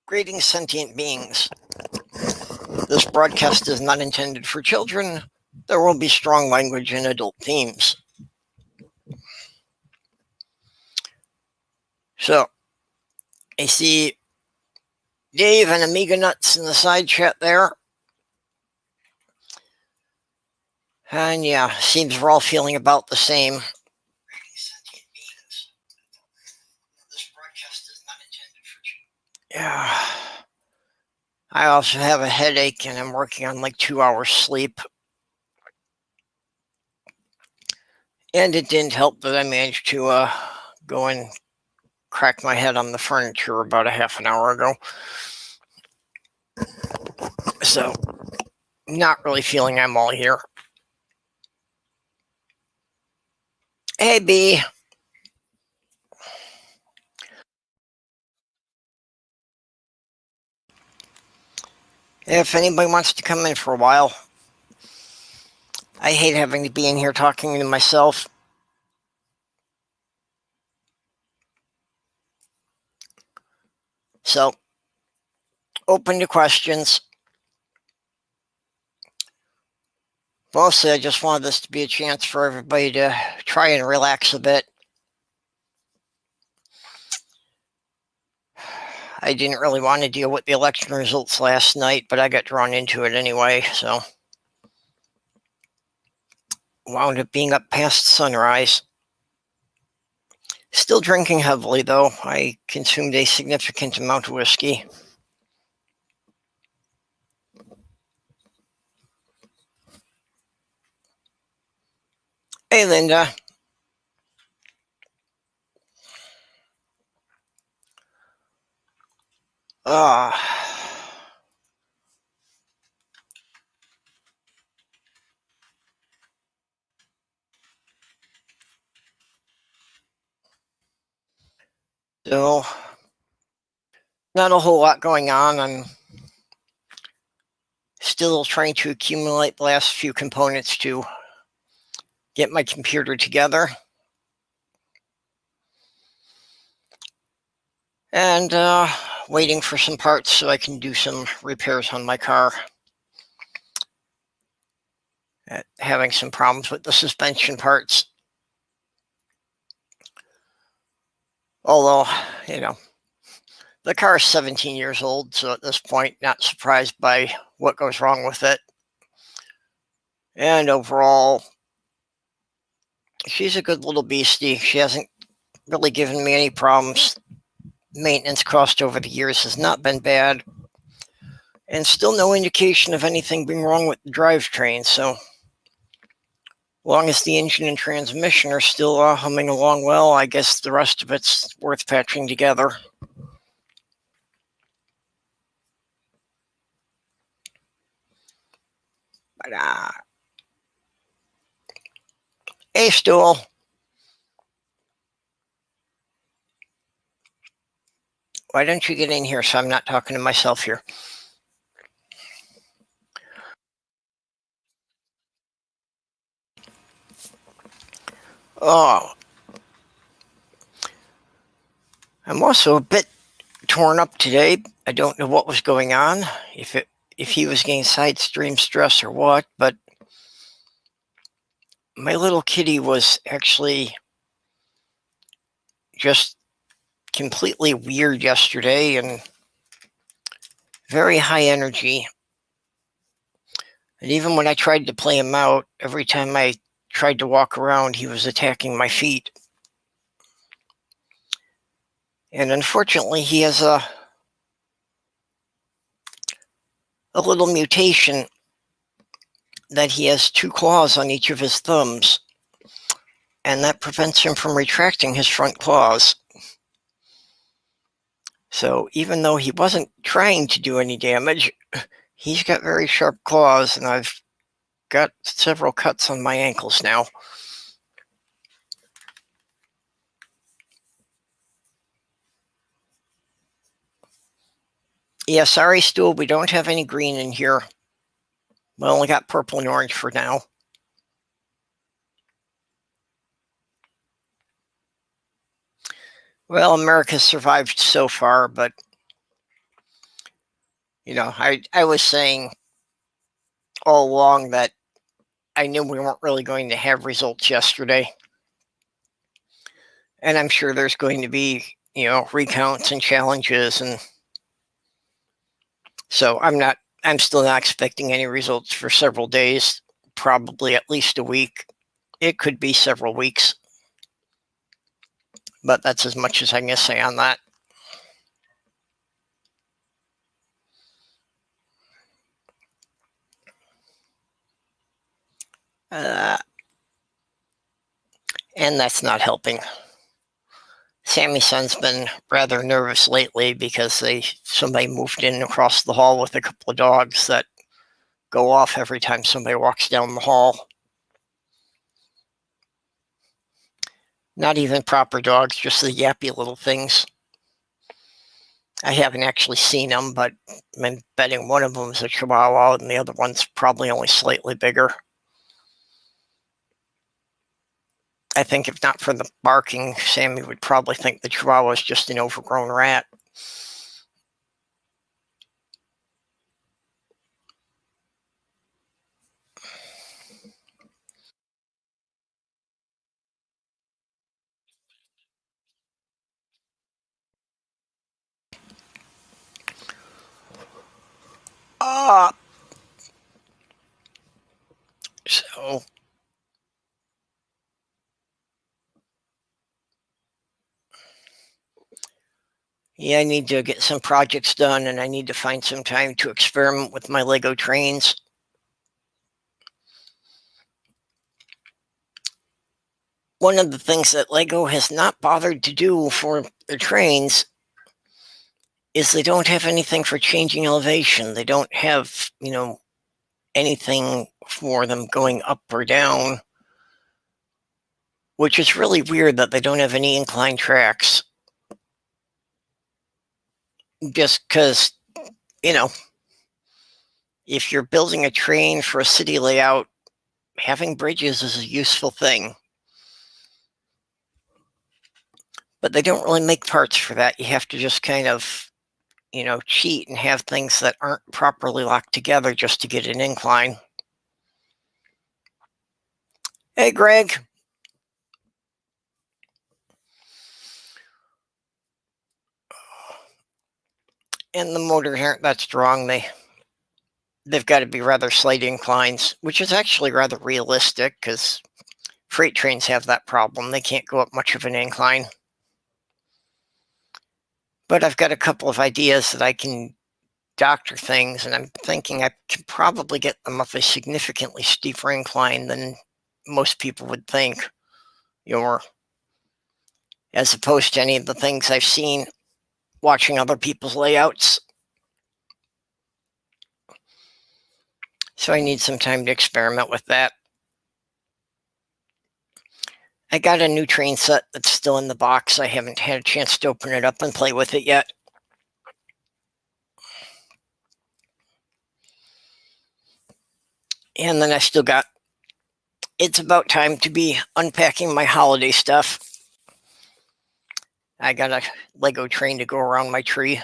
Greetings, sentient beings. This broadcast is not intended for children. There will be strong language and adult themes. So, I see Dave and Amiga Nuts in the side chat there. And yeah, seems we're all feeling about the same. Yeah. I also have a headache and I'm working on like 2 hours sleep. And it didn't help that I managed to go and crack my head on the furniture about a half an hour ago. So, not really feeling I'm all here. Hey, B. If anybody wants to come in for a while, I hate having to be in here talking to myself. So, open to questions. Mostly, I just wanted this to be a chance for everybody to try and relax a bit. I didn't really want to deal with the election results last night, but I got drawn into it anyway, so wound up being up past sunrise. Still drinking heavily, though. I consumed a significant amount of whiskey. Hey, Linda. So, not a whole lot going on. I'm still trying to accumulate the last few components to get my computer together. And waiting for some parts so I can do some repairs on my car. Having some problems with the suspension parts. Although, you know, the car is 17 years old, so at this point, not surprised by what goes wrong with it. And overall, she's a good little beastie. She hasn't really given me any problems. Maintenance cost over the years has not been bad. And still no indication of anything being wrong with the drivetrain, so long as the engine and transmission are still humming along well, I guess the rest of it's worth patching together. But, hey, Stool. Why don't you get in here so I'm not talking to myself here? Oh. I'm also a bit torn up today. I don't know what was going on, if he was getting side stream stress or what, but my little kitty was actually just completely weird yesterday and very high energy. And even when I tried to play him out, every time I tried to walk around, he was attacking my feet. And unfortunately, he has a little mutation that he has 2 claws on each of his thumbs, and that prevents him from retracting his front claws. So even though he wasn't trying to do any damage, he's got very sharp claws, and I've got several cuts on my ankles now. Yeah, sorry, Stool, we don't have any green in here. We only got purple and orange for now. Well, America's survived so far, but I was saying all along that I knew we weren't really going to have results yesterday. And I'm sure there's going to be, recounts and challenges. And so I'm still not expecting any results for several days, probably at least a week. It could be several weeks. But that's as much as I can say on that. And that's not helping. Sammy's son's been rather nervous lately because somebody moved in across the hall with a couple of dogs that go off every time somebody walks down the hall. Not even proper dogs, just the yappy little things. I haven't actually seen them, but I'm betting one of them is a Chihuahua and the other one's probably only slightly bigger. I think if not for the barking, Sammy would probably think the Chihuahua is just an overgrown rat. So yeah, I need to get some projects done, and I need to find some time to experiment with my Lego trains. One of the things that Lego has not bothered to do for the trains is they don't have anything for changing elevation. They don't have, anything for them going up or down, which is really weird that they don't have any incline tracks. Just because, if you're building a train for a city layout, having bridges is a useful thing. But they don't really make parts for that. You have to just kind of, cheat and have things that aren't properly locked together just to get an incline. Hey, Greg. And the motors aren't that strong. They've got to be rather slight inclines, which is actually rather realistic because freight trains have that problem. They can't go up much of an incline. But I've got a couple of ideas that I can doctor things, and I'm thinking I can probably get them up a significantly steeper incline than most people would think, as opposed to any of the things I've seen watching other people's layouts. So I need some time to experiment with that. I got a new train set that's still in the box. I haven't had a chance to open it up and play with it yet. And then I still got, it's about time to be unpacking my holiday stuff. I got a Lego train to go around my tree.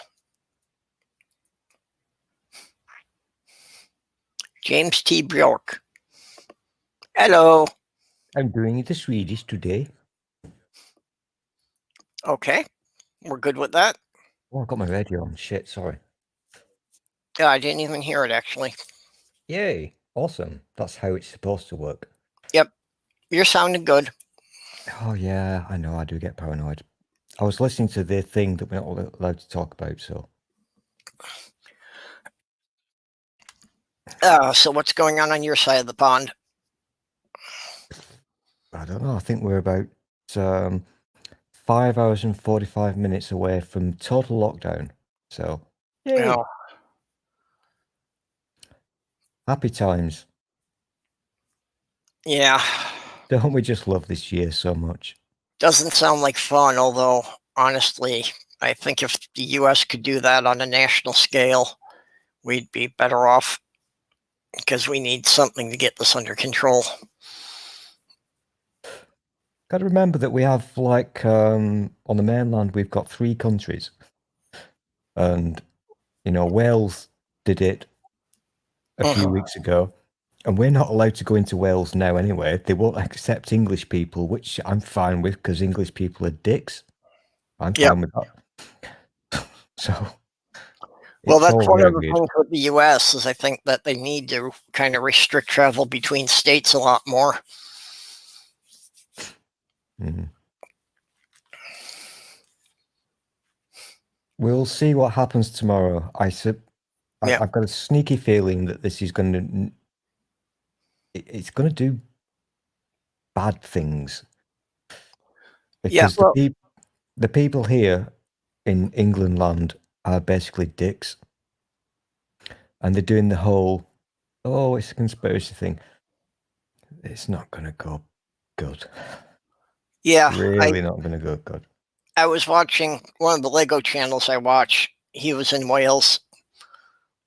James T. Bjork. Hello. I'm doing it in Swedish today. Okay, we're good with that. Oh, I got my radio on. Shit, sorry. Yeah, I didn't even hear it, actually. Yay, awesome. That's how it's supposed to work. Yep, you're sounding good. Oh, yeah, I know, I do get paranoid. I was listening to the thing that we're not allowed to talk about, so. So what's going on your side of the pond? I don't know, I think we're about 5 hours and 45 minutes away from total lockdown. So, yay. Oh. Happy times. Yeah. Don't we just love this year so much? Doesn't sound like fun, although, honestly, I think if the U.S. could do that on a national scale, we'd be better off because we need something to get this under control. Got to remember that we have, like, on the mainland, we've got 3 countries. And, Wales did it a few weeks ago, and we're not allowed to go into Wales now anyway. They won't accept English people, which I'm fine with because English people are dicks. I'm fine with that. So, well, that's all one very of the weird. things with the U.S. is I think that they need to kind of restrict travel between states a lot more. Mm. We'll see what happens tomorrow. I've got a sneaky feeling that this is going to it's going to do bad things because the people here in England land are basically dicks, and they're doing the whole it's a conspiracy thing. It's not going to go good. Yeah, really not going to go good. I was watching one of the Lego channels I watch. He was in Wales,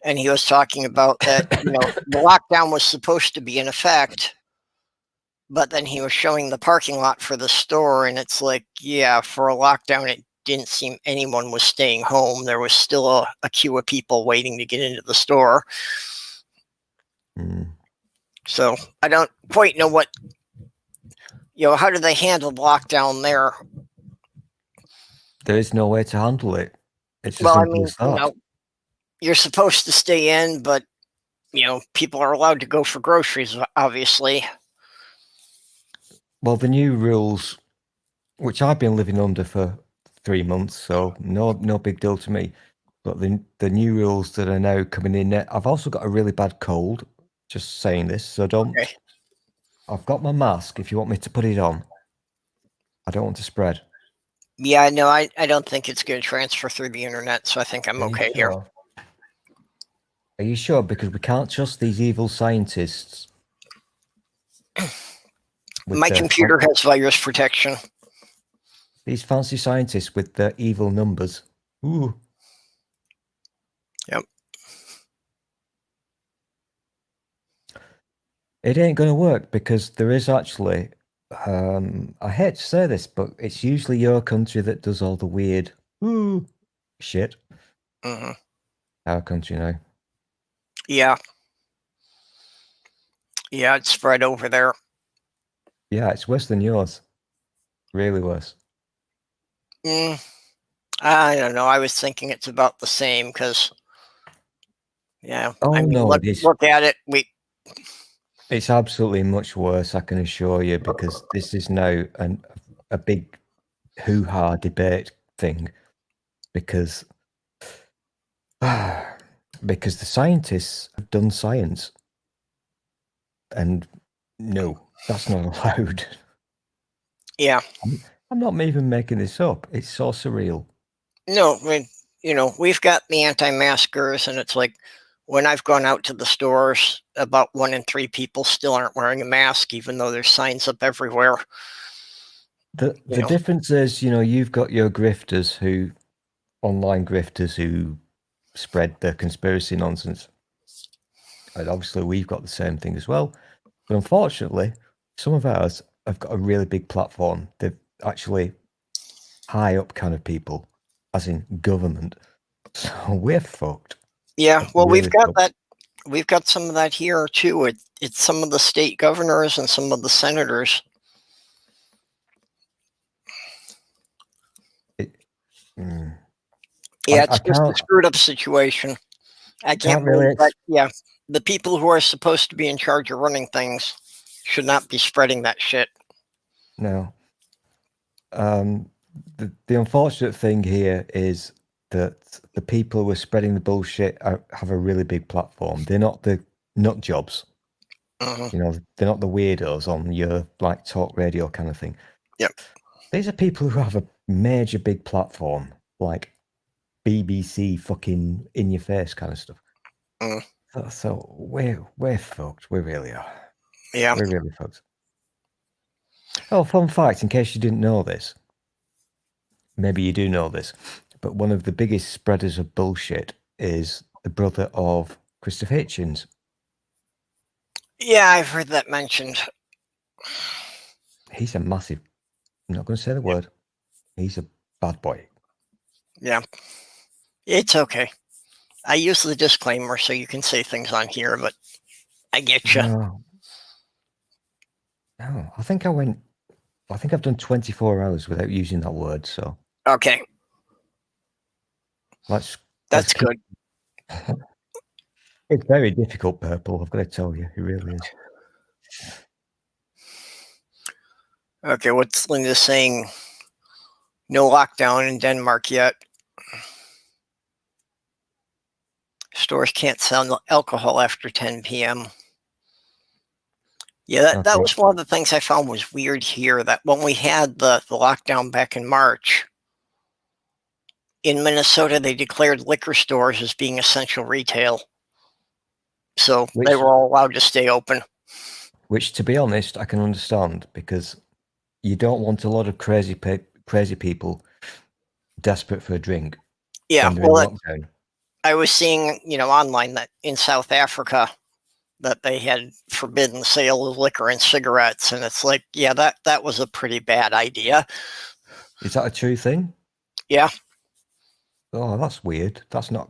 and he was talking about that, the lockdown was supposed to be in effect, but then he was showing the parking lot for the store, and it's like, yeah, for a lockdown, it didn't seem anyone was staying home. There was still a queue of people waiting to get into the store. Mm. So I don't quite know what, how do they handle lockdown there? There is no way to handle it. It's as simple as that. You're supposed to stay in, but people are allowed to go for groceries, obviously. Well, the new rules, which I've been living under for 3 months, so no big deal to me. But the new rules that are now coming in, I've also got a really bad cold. Just saying this, so don't. Okay. I've got my mask. If you want me to put it on, I don't want to spread. Yeah, no, I don't think it's going to transfer through the internet, so I think I'm okay here. Are you sure? Because we can't trust these evil scientists. My computer has virus protection. These fancy scientists with their evil numbers. Ooh. Yep. It ain't going to work because there is actually, I hate to say this, but it's usually your country that does all the weird shit. Mm-hmm. Our country now. Yeah. Yeah, it's spread over there. Yeah, it's worse than yours. Really worse. I don't know. I was thinking it's about the same because, look at it. It's absolutely much worse, I can assure you, because this is now a big hoo-ha debate thing, because the scientists have done science, and no, that's not allowed. Yeah. I'm not even making this up. It's so surreal. No, we've got the anti-maskers, and it's like when I've gone out to the stores, about 1 in 3 people still aren't wearing a mask, even though there's signs up everywhere. The difference is, you've got your grifters online grifters who spread the conspiracy nonsense. And obviously we've got the same thing as well. But unfortunately, some of ours have got a really big platform. They're actually high up kind of people, as in government. So we're fucked. Yeah, well, we've got that. We've got some of that here too. It's some of the state governors and some of the senators. Yeah, it's just a screwed up situation. I can't believe that. Yeah, the people who are supposed to be in charge of running things should not be spreading that shit. No. The unfortunate thing here is that the people who are spreading the bullshit have a really big platform. They're not the nut jobs. Mm-hmm. They're not the weirdos on your talk radio kind of thing. Yep. These are people who have a major big platform, like BBC fucking in your face kind of stuff. So we're fucked. We really are. Yeah. We're really fucked. Oh, fun fact, in case you didn't know this. Maybe you do know this, but one of the biggest spreaders of bullshit is the brother of Christopher Hitchens. Yeah, I've heard that mentioned. He's a massive, I'm not going to say the word, he's a bad boy. Yeah. It's okay. I use the disclaimer so you can say things on here, but I get you. No, I think I've done 24 hours without using that word. So okay, that's good. It's very difficult, Purple. I've got to tell you, it really is. Okay, what's Linda saying? No lockdown in Denmark yet. Stores can't sell alcohol after 10 p.m. Yeah, that was one of the things I found was weird here, that when we had the lockdown back in March, in Minnesota, they declared liquor stores as being essential retail. So they were all allowed to stay open. Which, to be honest, I can understand, because you don't want a lot of crazy people desperate for a drink. Yeah, when they're in lockdown. I was seeing, online that in South Africa that they had forbidden sale of liquor and cigarettes, and it's like, yeah, that was a pretty bad idea. Is that a true thing? Yeah. Oh, that's weird. That's not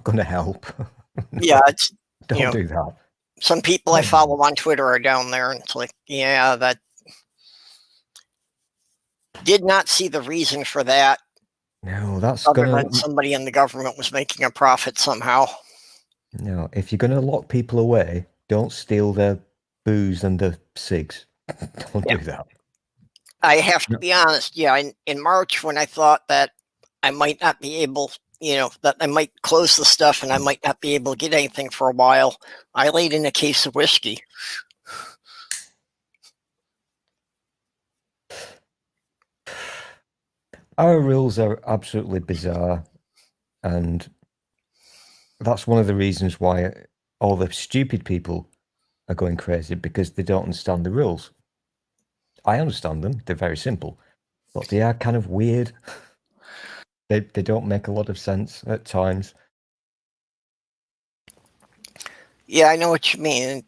going to help. No, yeah, it's don't do that. Some people I follow on Twitter are down there, and it's like, yeah, that did not see the reason for that. No, that's other than somebody in the government was making a profit somehow. No, if you're going to lock people away, don't steal their booze and their cigs. Don't do that. I have to be honest. Yeah, in March, when I thought that I might not be able, that I might close the stuff and I might not be able to get anything for a while, I laid in a case of whiskey. Our rules are absolutely bizarre, and that's one of the reasons why all the stupid people are going crazy, because they don't understand the rules. I understand them. They're very simple, but they are kind of weird. They don't make a lot of sense at times. Yeah, I know what you mean.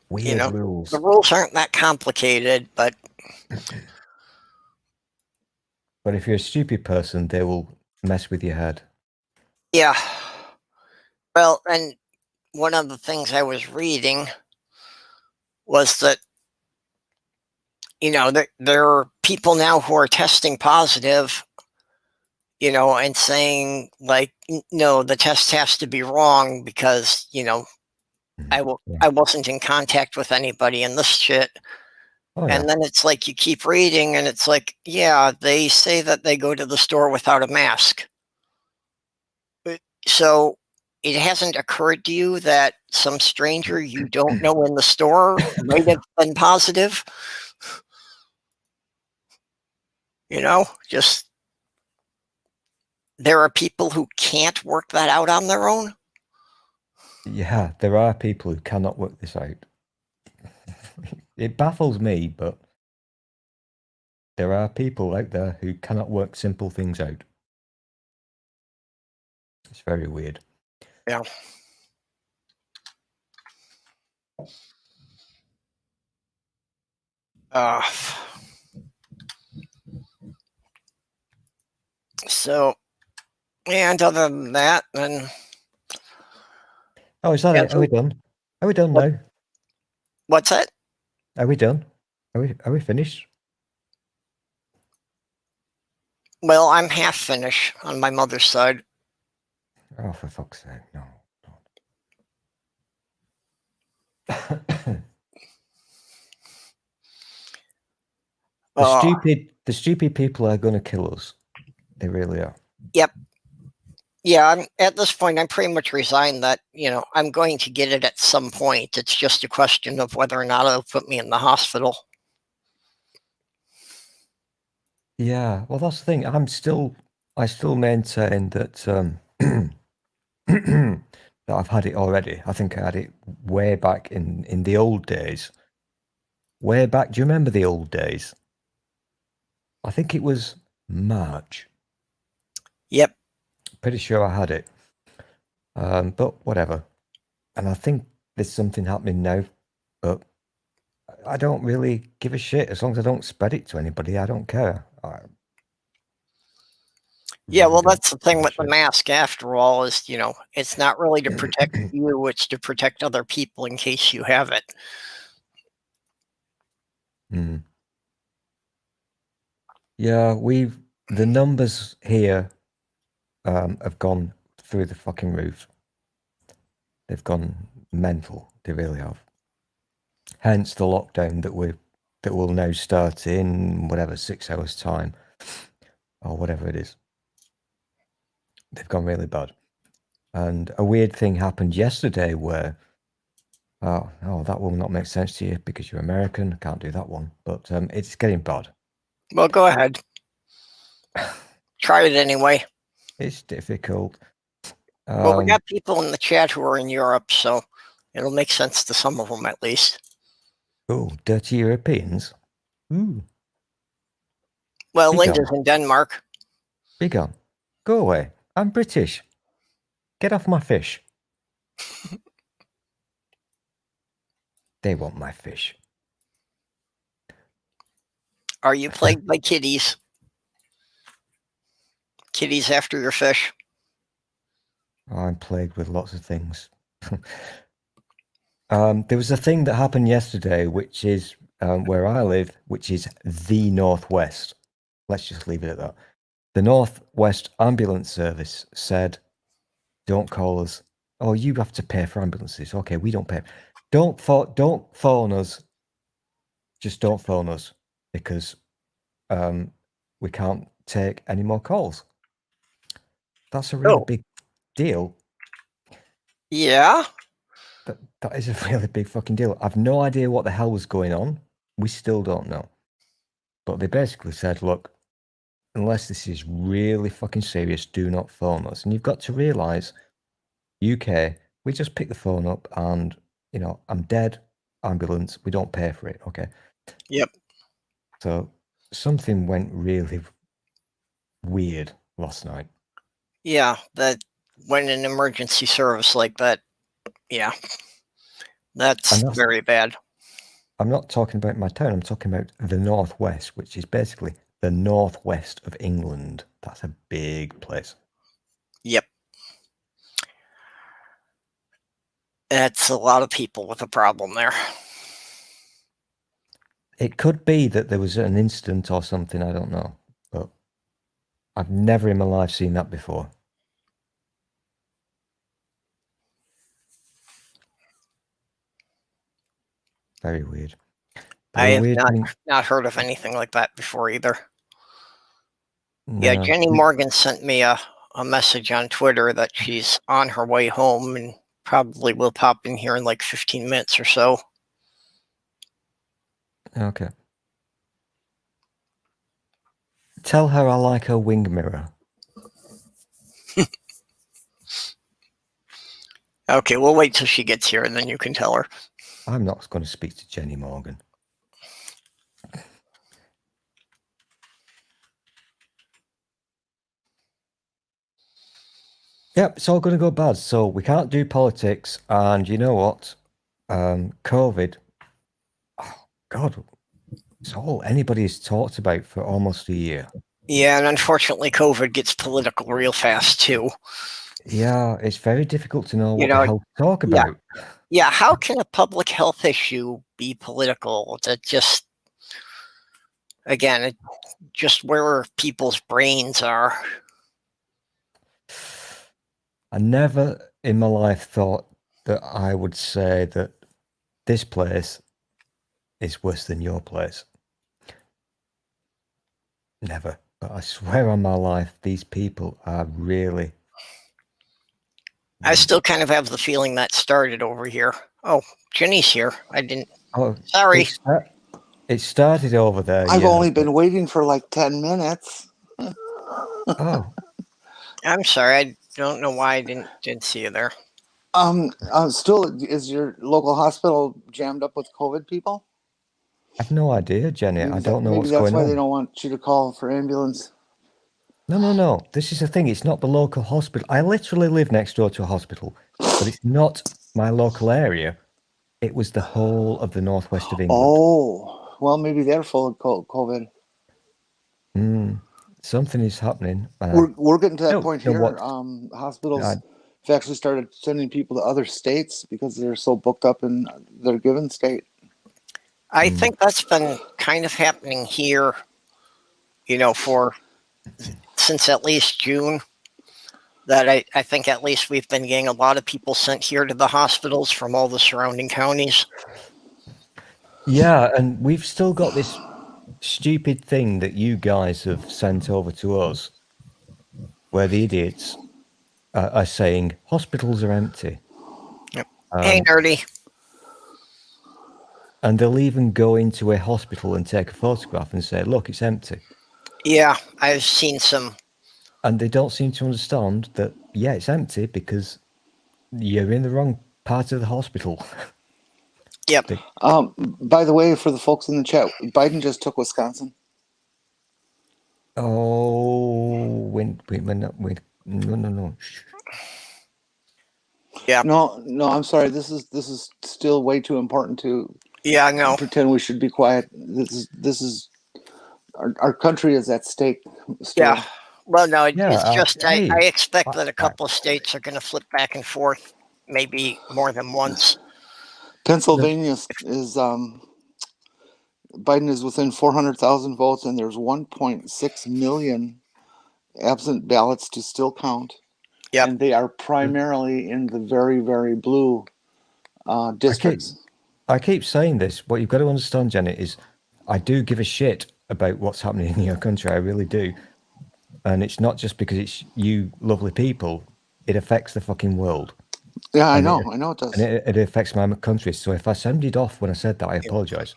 Weird rules. The rules aren't that complicated, but if you're a stupid person, they will mess with your head. Yeah. Well, and one of the things I was reading was that, there are people now who are testing positive, and saying, like, no, the test has to be wrong because, I wasn't in contact with anybody in this shit. Oh, yeah. And then it's like you keep reading and it's like, yeah, they say that they go to the store without a mask. So it hasn't occurred to you that some stranger you don't know in the store might have been positive? Just there are people who can't work that out on their own. Yeah, there are people who cannot work this out. It baffles me, but there are people out there who cannot work simple things out. It's very weird. Yeah. So, and other than that, then. Oh, is that it? Are we done? Are we done now? What's that? Are we done? Are we finished? Well, I'm half finished on my mother's side. Oh, for fuck's sake, no. The stupid people are going to kill us. They really are. Yep. Yeah, at this point, I'm pretty much resigned that, I'm going to get it at some point. It's just a question of whether or not it'll put me in the hospital. Yeah, well, that's the thing. I still maintain that that I've had it already. I think I had it way back in the old days. Way back. Do you remember the old days? I think it was March. Yep. Pretty sure I had it. But whatever. And I think there's something happening now, but I don't really give a shit. As long as I don't spread it to anybody, I don't care. Yeah, well, Don't that's the thing with the it. mask, after all, is, it's not really to protect you, it's to protect other people in case you have it. Yeah, the numbers here have gone through the fucking roof. They've gone mental. They really have. Hence the lockdown that will now start in whatever 6 hours time or whatever it is. They've gone really bad. And a weird thing happened yesterday where that will not make sense to you because you're American. Can't do that one. But it's getting bad. Well, go ahead. Try it anyway. It's difficult. Well, we got people in the chat who are in Europe, so it'll make sense to some of them at least. Oh, dirty Europeans. Ooh. Well, Linda's in Denmark. Be gone. Go away. I'm British. Get off my fish. They want my fish. Are you plagued by kitties? Kitties after your fish? I'm plagued with lots of things. There was a thing that happened yesterday, which is where I live, which is the Northwest. Let's just leave it at that. The Northwest Ambulance Service said, don't call us. Oh, you have to pay for ambulances. Okay, we don't pay. Don't phone us. Just don't phone us because we can't take any more calls. That's a really big deal. Yeah? That is a really big fucking deal. I've no idea what the hell was going on. We still don't know. But they basically said, look, unless this is really fucking serious, do not phone us. And you've got to realise, UK, we just pick the phone up and, I'm dead, ambulance, we don't pay for it, okay? Yep. So something went really weird last night. Yeah, that when an emergency service like that, yeah, that's very bad. I'm not talking about my town, I'm talking about the Northwest, which is basically the northwest of England. That's a big place. Yep. That's a lot of people with a problem there. It could be that there was an incident or something, I don't know. But I've never in my life seen that before. Very weird. I have not heard of anything like that before either. No. Yeah, Jenni Morgan sent me a message on Twitter that she's on her way home and probably will pop in here in like 15 minutes or so. Okay. Tell her I like her wing mirror. Okay, we'll wait till she gets here and then you can tell her. I'm not going to speak to Jenni Morgan. Yep, it's all going to go bad. So we can't do politics. And you know what? COVID. Oh, God. It's all anybody's talked about for almost a year. Yeah, and unfortunately, COVID gets political real fast, too. Yeah, it's very difficult to know what the hell to talk about. Yeah, how can a public health issue be political? That just, again, just where people's brains are. I never in my life thought that I would say that this place is worse than your place. Never. But I swear on my life, these people are really... I still kind of have the feeling that started over here. Oh, Jenni's here. I didn't... Oh, sorry. It started over there. I've only been waiting for like 10 minutes. Oh. I'm sorry. I don't know why I didn't see you there. Stool, is your local hospital jammed up with COVID people? I have no idea, Jenny. I don't know what's going on. Maybe that's why they don't want you to call for ambulance. No. This is the thing. It's not the local hospital. I literally live next door to a hospital, but it's not my local area. It was the whole of the northwest of England. Oh, well, maybe they're full of COVID. something is happening. We're getting to that point know here. what. Hospitals have actually started sending people to other states because they're so booked up in their given state. I think that's been kind of happening here, since at least June. That I think at least we've been getting a lot of people sent here to the hospitals from all the surrounding counties. Yeah, and we've still got this stupid thing that you guys have sent over to us, where the idiots are saying hospitals are empty. Yep. Hey, nerdy. And they'll even go into a hospital and take a photograph and say, look, it's empty. Yeah, I've seen some. And they don't seem to understand that, yeah, it's empty because you're in the wrong part of the hospital. Yep. By the way, for the folks in the chat, Biden just took Wisconsin. Oh, no. Yeah. No, I'm sorry. This is still way too important to. Yeah, I know. Pretend we should be quiet. This is our country is at stake. Still. Yeah. Well, no, it's just hey, I expect that a couple of states are going to flip back and forth, maybe more than once. Pennsylvania is Biden is within 400,000 votes, and there's 1.6 million absent ballots to still count. Yep. And they are primarily in the very, very blue districts. I keep saying this. What you've got to understand, Jenny, is I do give a shit about what's happening in your country. I really do. And it's not just because it's you lovely people. It affects the fucking world. Yeah, I know it does. And it affects my country. So if I sounded off when I said that, I apologize.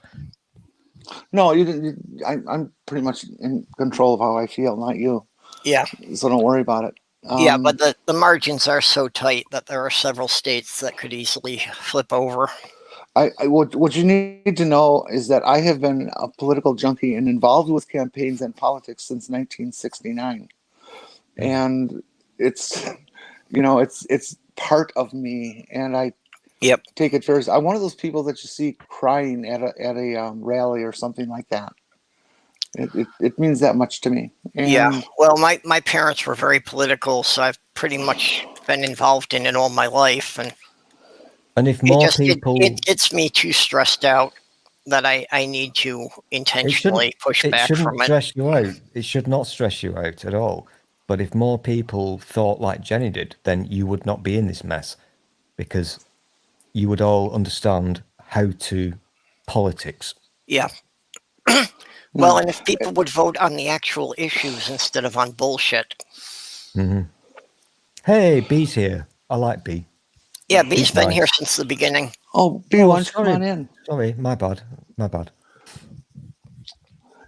No, you didn't. I'm pretty much in control of how I feel, not you. Yeah. So don't worry about it. Yeah, but the margins are so tight that there are several states that could easily flip over. What you need to know is that I have been a political junkie and involved with campaigns and politics since 1969, and it's part of me, and I take it very. I'm one of those people that you see crying at a rally or something like that. It means that much to me. And yeah. Well, my parents were very political, so I've pretty much been involved in it all my life, and if more people, it gets me too stressed out that I need to intentionally push back from it. It shouldn't stress you out. It should not stress you out at all. But if more people thought like Jenny did, then you would not be in this mess, because you would all understand how to politics. Yeah. Well, and if people would vote on the actual issues instead of on bullshit. Mm-hmm. Hey, B's here. I like B. Yeah, B's been here since the beginning. Oh, B, why don't you come on in? Sorry, my bad.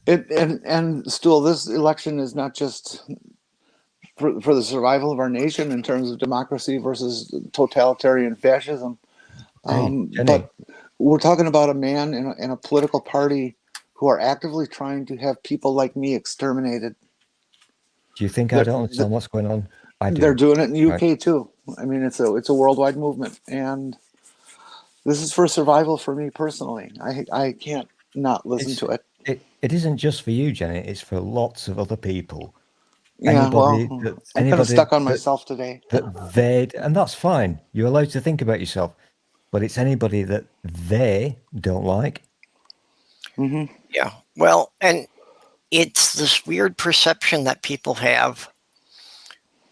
And Stool, this election is not just for the survival of our nation in terms of democracy versus totalitarian fascism. But we're talking about a man in a political party who are actively trying to have people like me exterminated. Do you think I don't understand what's going on? I do. They're doing it in the UK too. I mean, it's a worldwide movement, and this is for survival for me personally. I can't not listen to it. It isn't just for you, Jenny. It's for lots of other people. Yeah, I'm kind of stuck on myself today. And that's fine. You're allowed to think about yourself, but it's anybody that they don't like. Mm-hmm. Yeah. Well, and it's this weird perception that people have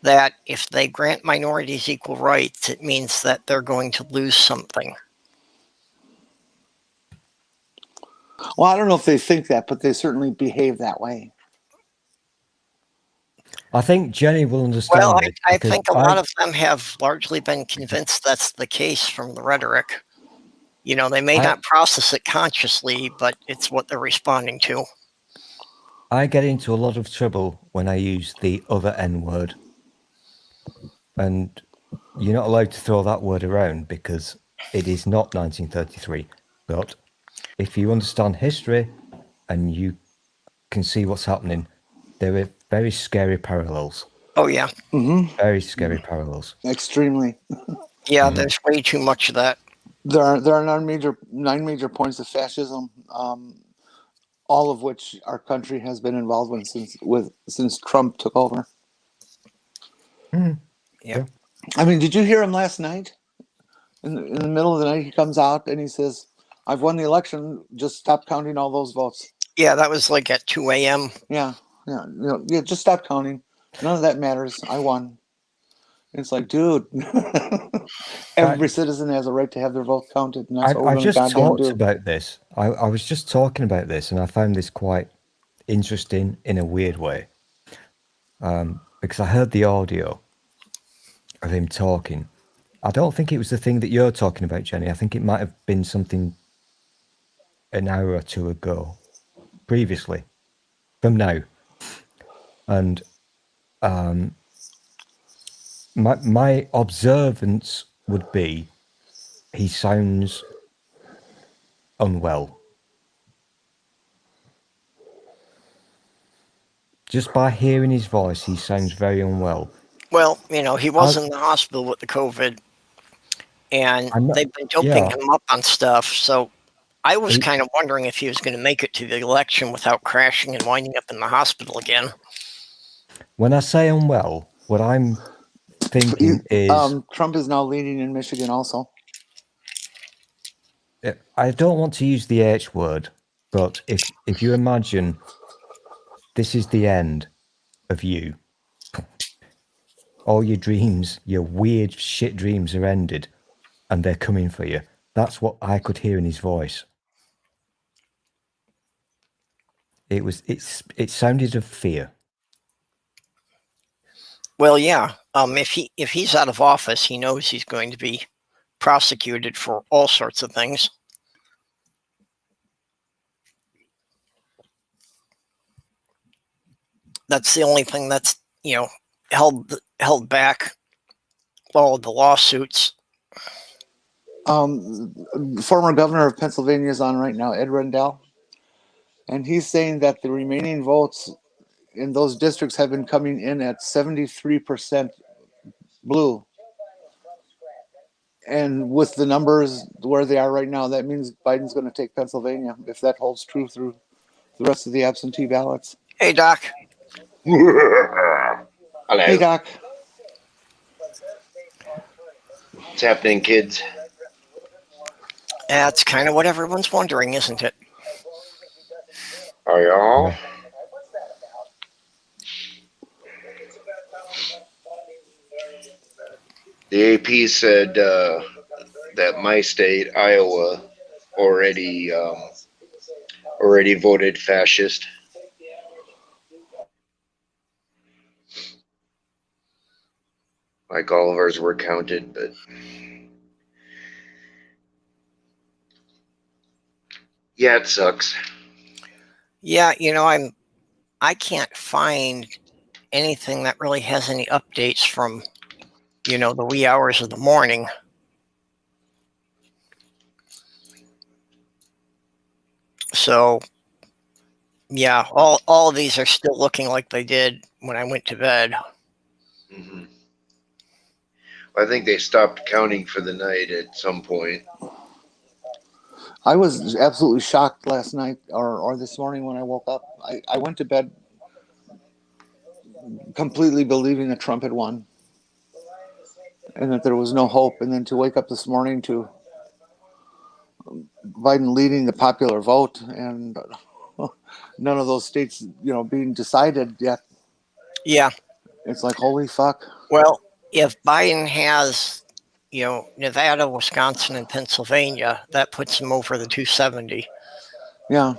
that if they grant minorities equal rights, it means that they're going to lose something. Well, I don't know if they think that, but they certainly behave that way. I think Jenny will understand. Well, I think a lot of them have largely been convinced that's the case from the rhetoric. They may not process it consciously, but it's what they're responding to. I get into a lot of trouble when I use the other N word. And you're not allowed to throw that word around because it is not 1933. But if you understand history and you can see what's happening, there are very scary parallels. Oh, yeah. Mm-hmm. Very scary parallels. Extremely. Yeah, there's way too much of that. There are nine major points of fascism. all of which our country has been involved since Trump took over. Yeah. I mean, did you hear him last night? In the middle of the night, he comes out and he says, "I've won the election. Just stop counting all those votes." Yeah, that was like at 2 a.m. Yeah. Just stop counting. None of that matters. I won. It's like, dude, every citizen has a right to have their vote counted, and that's what we're going to goddamn do. About this. I was just talking about this, and I found this quite interesting in a weird way, because I heard the audio of him talking. I don't think it was the thing that you're talking about, Jenny. I think it might have been something an hour or two ago, previously, from now. And my observance would be he sounds unwell. Just by hearing his voice, he sounds very unwell. Well, he was in the hospital with the COVID, and they've been doping him up on stuff. So I was kind of wondering if he was going to make it to the election without crashing and winding up in the hospital again. When I say unwell, what I'm thinking is... Trump is now leading in Michigan also. I don't want to use the H word, but if you imagine this is the end of you, all your dreams, your weird shit dreams are ended, and they're coming for you. That's what I could hear in his voice. It sounded of fear. Well, yeah. If he's out of office, he knows he's going to be prosecuted for all sorts of things. That's the only thing that's held back all of the lawsuits. Former governor of Pennsylvania is on right now, Ed Rendell, and he's saying that the remaining votes in those districts have been coming in at 73% blue. And with the numbers where they are right now, that means Biden's going to take Pennsylvania if that holds true through the rest of the absentee ballots. Hey, Doc. Hello. Hey, Doc. What's happening, kids? That's kind of what everyone's wondering, isn't it? Are y'all? Yeah. The AP said that my state, Iowa, already voted fascist. Like all of ours were counted, but yeah, it sucks. Yeah, I can't find anything that really has any updates from, the wee hours of the morning. So, yeah, all of these are still looking like they did when I went to bed. Mm-hmm. I think they stopped counting for the night at some point. I was absolutely shocked last night or this morning when I woke up. I went to bed completely believing that Trump had won and that there was no hope. And then to wake up this morning to Biden leading the popular vote and none of those states, being decided yet. Yeah. It's like, holy fuck. Well, if Biden has, Nevada, Wisconsin, and Pennsylvania, that puts him over the 270. Yeah.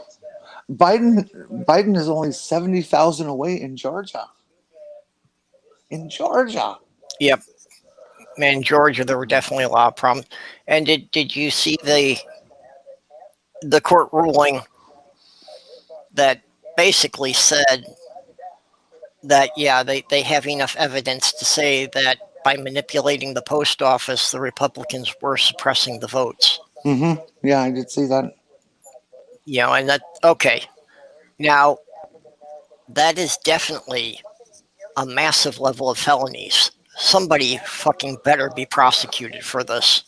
Biden is only 70,000 away in Georgia. In Georgia. Yep. In Georgia, there were definitely a lot of problems. And did you see the court ruling that basically said that, yeah, they have enough evidence to say that by manipulating the post office, the Republicans were suppressing the votes. Mm-hmm. Yeah, I did see that. And that, okay. Now, that is definitely a massive level of felonies. Somebody fucking better be prosecuted for this.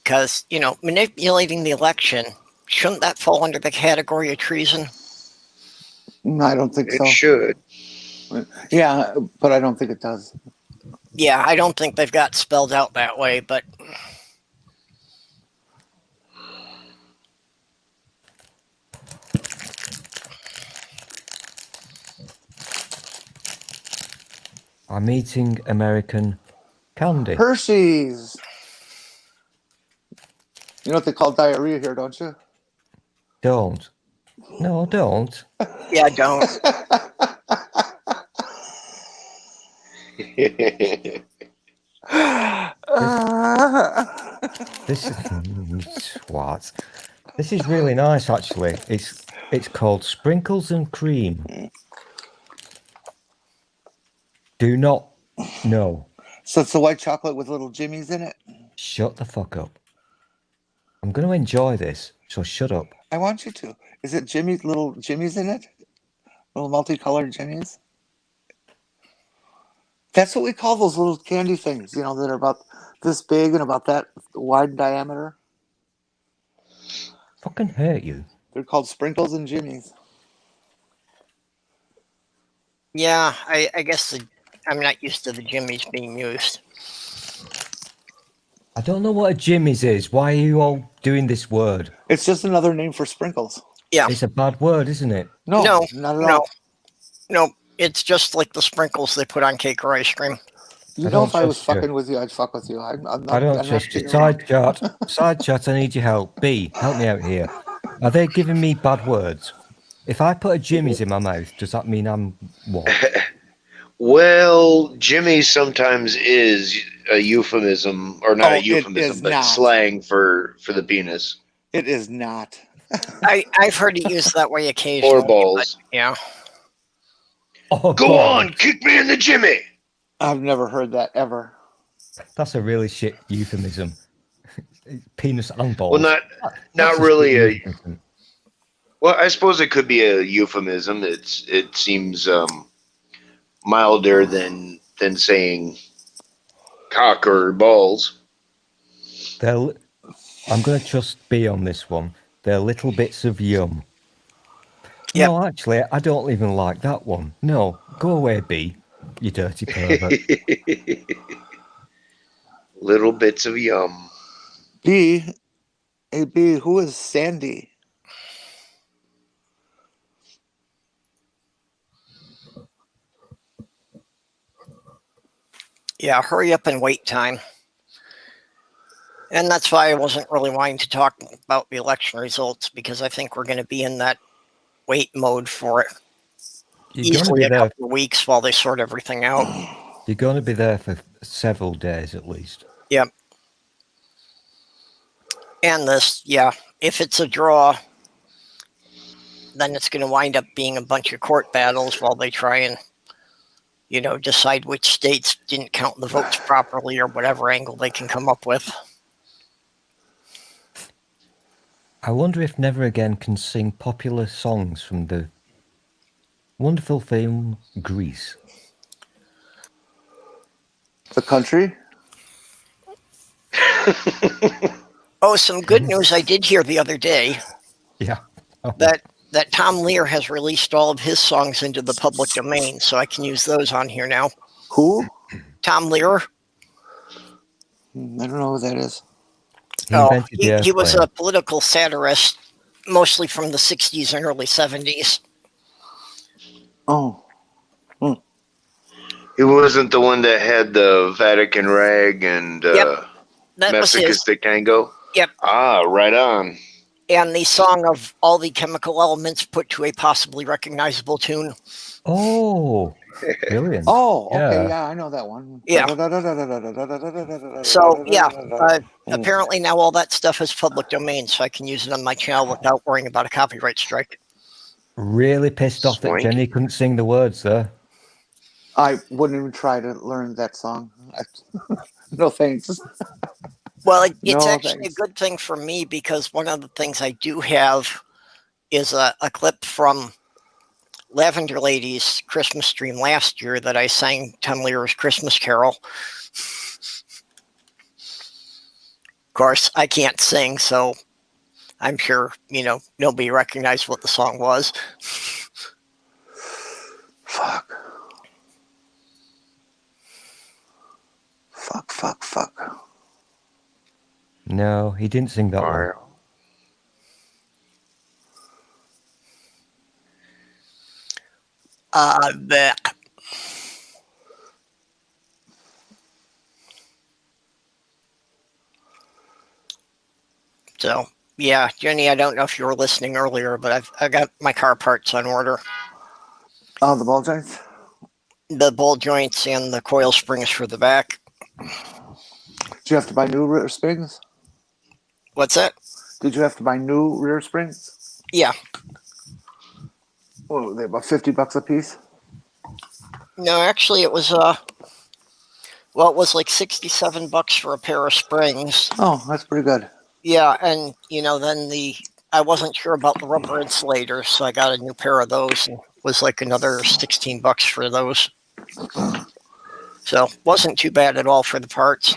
Because, manipulating the election, shouldn't that fall under the category of treason? No, I don't think It so. should. Yeah, but I don't think it does. Yeah, I don't think they've got spelled out that way, but I'm eating American candy. Hershey's. You know what they call diarrhea here, don't you? Don't. No, don't. yeah, don't. This is what? This is really nice, actually. It's called Sprinkles and Cream. Do not. No. So it's the white chocolate with little jimmies in it? Shut the fuck up. I'm going to enjoy this, so shut up. I want you to. Is it little jimmies in it? Little multicolored jimmies? That's what we call those little candy things, that are about this big and about that wide diameter. Fucking hurt you. They're called sprinkles and jimmies. Yeah, I guess I'm not used to the jimmies being used. I don't know what a jimmies is. Why are you all doing this word? It's just another name for sprinkles. Yeah. It's a bad word, isn't it? No, not at all. No, it's just like the sprinkles they put on cake or ice cream. If I was fucking with you, I'd fuck with you. I'm not, I don't trust you. Side chat, I need your help. B, help me out here. Are they giving me bad words? If I put a Jimmy's in my mouth, does that mean I'm what? Well, Jimmy sometimes is a euphemism, or not a euphemism, but slang for the penis. It is not. I've heard it used that way occasionally. Or balls. Yeah. Oh, Go on, kick me in the Jimmy. I've never heard that ever. That's a really shit euphemism. Penis and balls. Well, not really Well, I suppose it could be a euphemism. It seems milder than saying cock or balls. I'm going to trust B on this one. They're little bits of yum. Yep. No, actually, I don't even like that one. No, go away, B, you dirty pervert. Little bits of yum. B, hey B, who is Sandy? Yeah, hurry up and wait time. And that's why I wasn't really wanting to talk about the election results, because I think we're going to be in that wait mode for it. Easily a couple of weeks while they sort everything out. You're going to be there for several days at least. Yep. And if it's a draw, then it's going to wind up being a bunch of court battles while they try and, decide which states didn't count the votes properly or whatever angle they can come up with. I wonder if Never Again can sing popular songs from the wonderful film Grease. The country? Oh, some good news I did hear the other day. Yeah. Oh. That Tom Lear has released all of his songs into the public domain, so I can use those on here now. Who? Tom Lear. I don't know who that is. He was a political satirist, mostly from the 60s and early 70s. Oh. Hmm. He wasn't the one that had the Vatican rag and masochistic tango? Yep. Ah, right on. And the song of all the chemical elements put to a possibly recognizable tune. Oh, brilliant. Oh, okay, yeah, I know that one. Yeah. So, apparently now all that stuff is public domain, so I can use it on my channel without worrying about a copyright strike. Really pissed off that Jenny couldn't sing the words there. I wouldn't even try to learn that song. No thanks. Well, it's actually a good thing for me, because one of the things I do have is a clip from Lavender Lady's Christmas stream last year that I sang Tom Lear's Christmas Carol. Of course, I can't sing, so I'm sure, nobody recognized what the song was. Fuck. No, he didn't sing that one. Back. So, yeah, Jenny, I don't know if you were listening earlier, but I got my car parts on order. Oh, the ball joints? The ball joints and the coil springs for the back. Do you have to buy new rear springs? What's that? Did you have to buy new rear springs? Yeah. What were they, about $50 a piece? No, actually, it was it was like $67 for a pair of springs. Oh, that's pretty good. Yeah, and then I wasn't sure about the rubber insulators, so I got a new pair of those. And it was like another $16 for those. So wasn't too bad at all for the parts.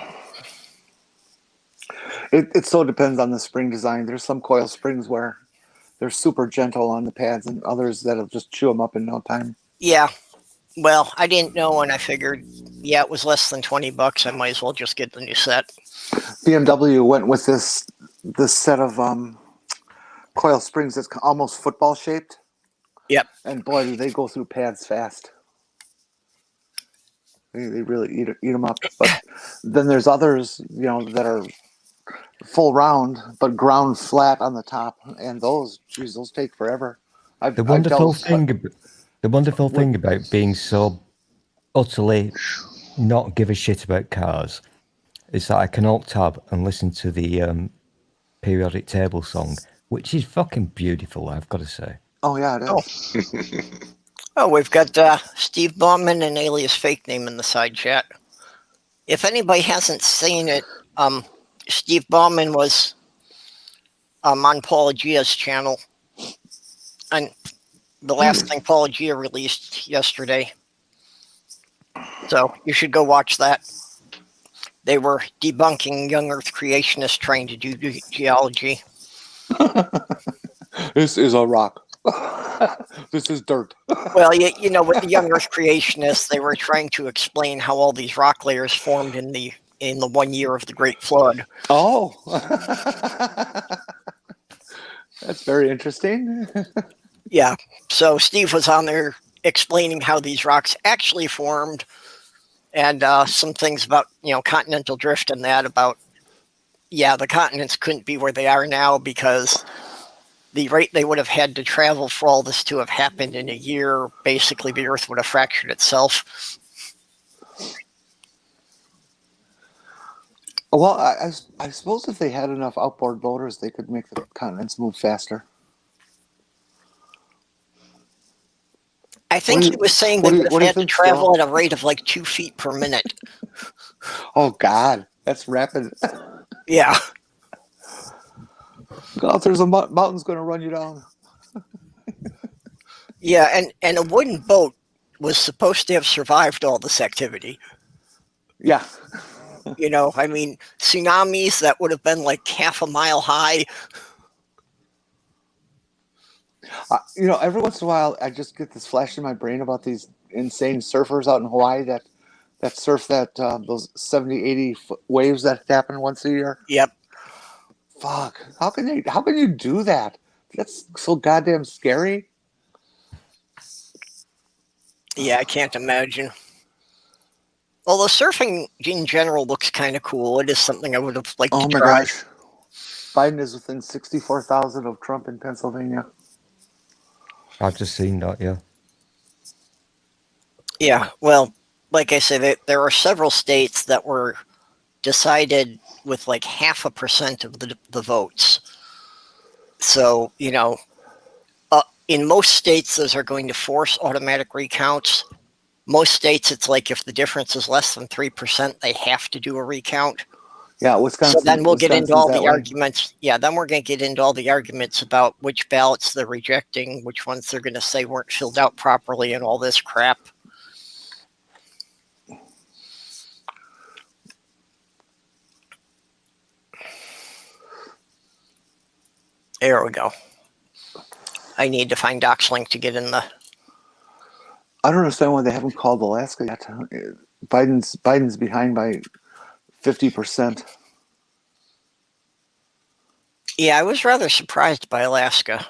It so depends on the spring design. There's some coil springs where they're super gentle on the pads, and others that'll just chew them up in no time. Yeah. Well, I didn't know, and I figured, it was less than $20. I might as well just get the new set. BMW went with this set of coil springs that's almost football shaped. Yep. And boy, do they go through pads fast. They really eat them up. But then there's others, that are full round but ground flat on the top, and those take forever. The wonderful thing about being so utterly not give a shit about cars is that I can alt-tab and listen to the periodic table song, which is fucking beautiful, I've got to say. Oh, yeah, it is. Oh, we've got Steve Bauman and Alias Fake Name in the side chat. If anybody hasn't seen it, Steve Bauman was on Paula Gia's channel, and the last thing Paula Gia released yesterday. So you should go watch that. They were debunking young Earth creationists trying to do geology. This is a rock. This is dirt. Well, with the young Earth creationists, they were trying to explain how all these rock layers formed in the 1 year of the Great Flood. Oh, that's very interesting. Yeah. So Steve was on there explaining how these rocks actually formed, and some things about continental drift and that about the continents couldn't be where they are now because the rate they would have had to travel for all this to have happened in a year, basically the Earth would have fractured itself. Well, I suppose if they had enough outboard motors, they could make the continents move faster. I think he was saying they would have had to travel at a rate of like 2 feet per minute. Oh, God. That's rapid. Yeah. God, there's a mountain's going to run you down. Yeah, and a wooden boat was supposed to have survived all this activity. Yeah. Tsunamis that would have been like half a mile high. Every once in a while, I just get this flash in my brain about these insane surfers out in Hawaii that surf those 70, 80 waves that happen once a year. Yep. Fuck. How can you do that? That's so goddamn scary. Yeah, I can't imagine. Although surfing in general looks kind of cool. It is something I would have liked to try. Oh my gosh. Biden is within 64,000 of Trump in Pennsylvania. I've just seen that, yeah. Yeah, well, like I said, there are several states that were decided with like 0.5% of the votes. So, in most states, those are going to force automatic recounts. Most states, it's like if the difference is less than 3%, they have to do a recount. Yeah, Wisconsin. So then we'll get into all the arguments. Yeah, then we're going to get into all the arguments about which ballots they're rejecting, which ones they're going to say weren't filled out properly, and all this crap. There we go. I need to find DocsLink to get in the... I don't understand why they haven't called Alaska yet. Biden's behind by 50%. Yeah, I was rather surprised by Alaska.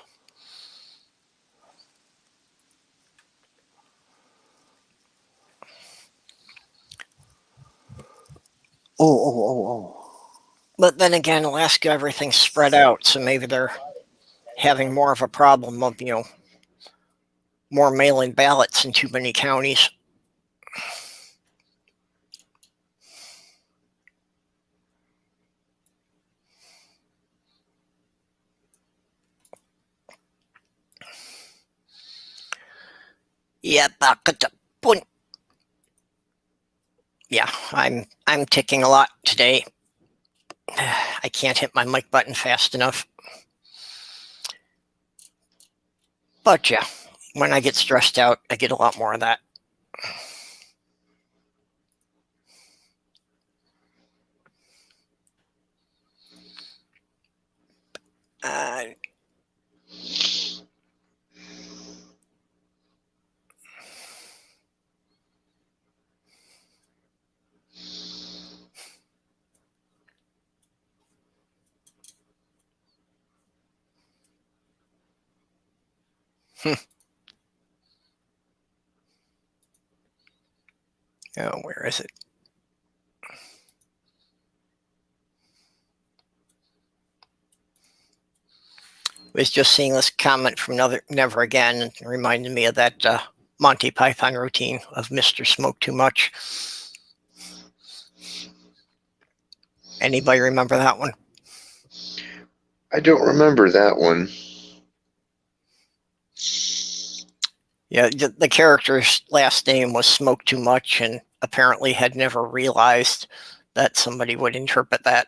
Oh. But then again, Alaska, everything's spread out, so maybe they're having more of a problem of, more mail-in ballots in too many counties. Yeah, back at the point. Yeah, I'm ticking a lot today. I can't hit my mic button fast enough. But yeah, when I get stressed out, I get a lot more of that. Oh, where is it? Was just seeing this comment from Never Again, and it reminded me of that Monty Python routine of Mr. Smoke Too Much. Anybody remember that one? I don't remember that one. Yeah, the character's last name was Smoke Too Much, and apparently had never realized that somebody would interpret that.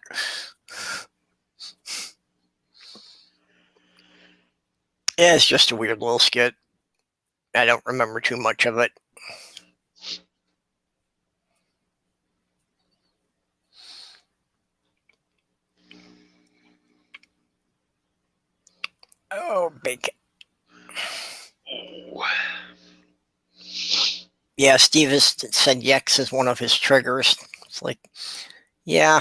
Yeah, it's just a weird little skit. I don't remember too much of it. Oh, bacon. Yeah, Steve has said Yex is one of his triggers. It's like, yeah,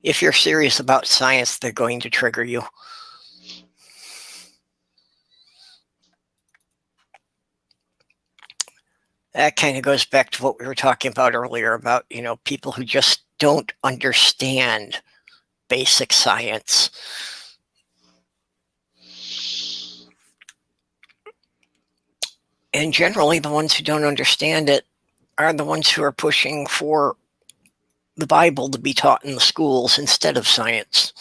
if you're serious about science, they're going to trigger you. That kind of goes back to what we were talking about earlier about, people who just don't understand basic science. And generally, the ones who don't understand it are the ones who are pushing for the Bible to be taught in the schools instead of science.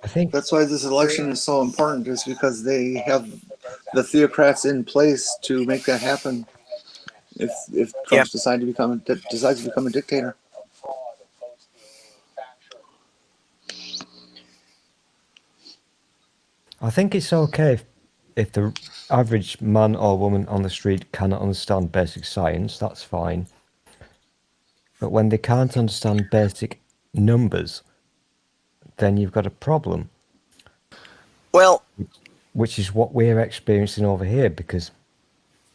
I think that's why this election is so important, is because they have the theocrats in place to make that happen. If Trump decides to become a dictator. I think it's okay if the average man or woman on the street cannot understand basic science, that's fine. But when they can't understand basic numbers, then you've got a problem. Well, which is what we're experiencing over here, because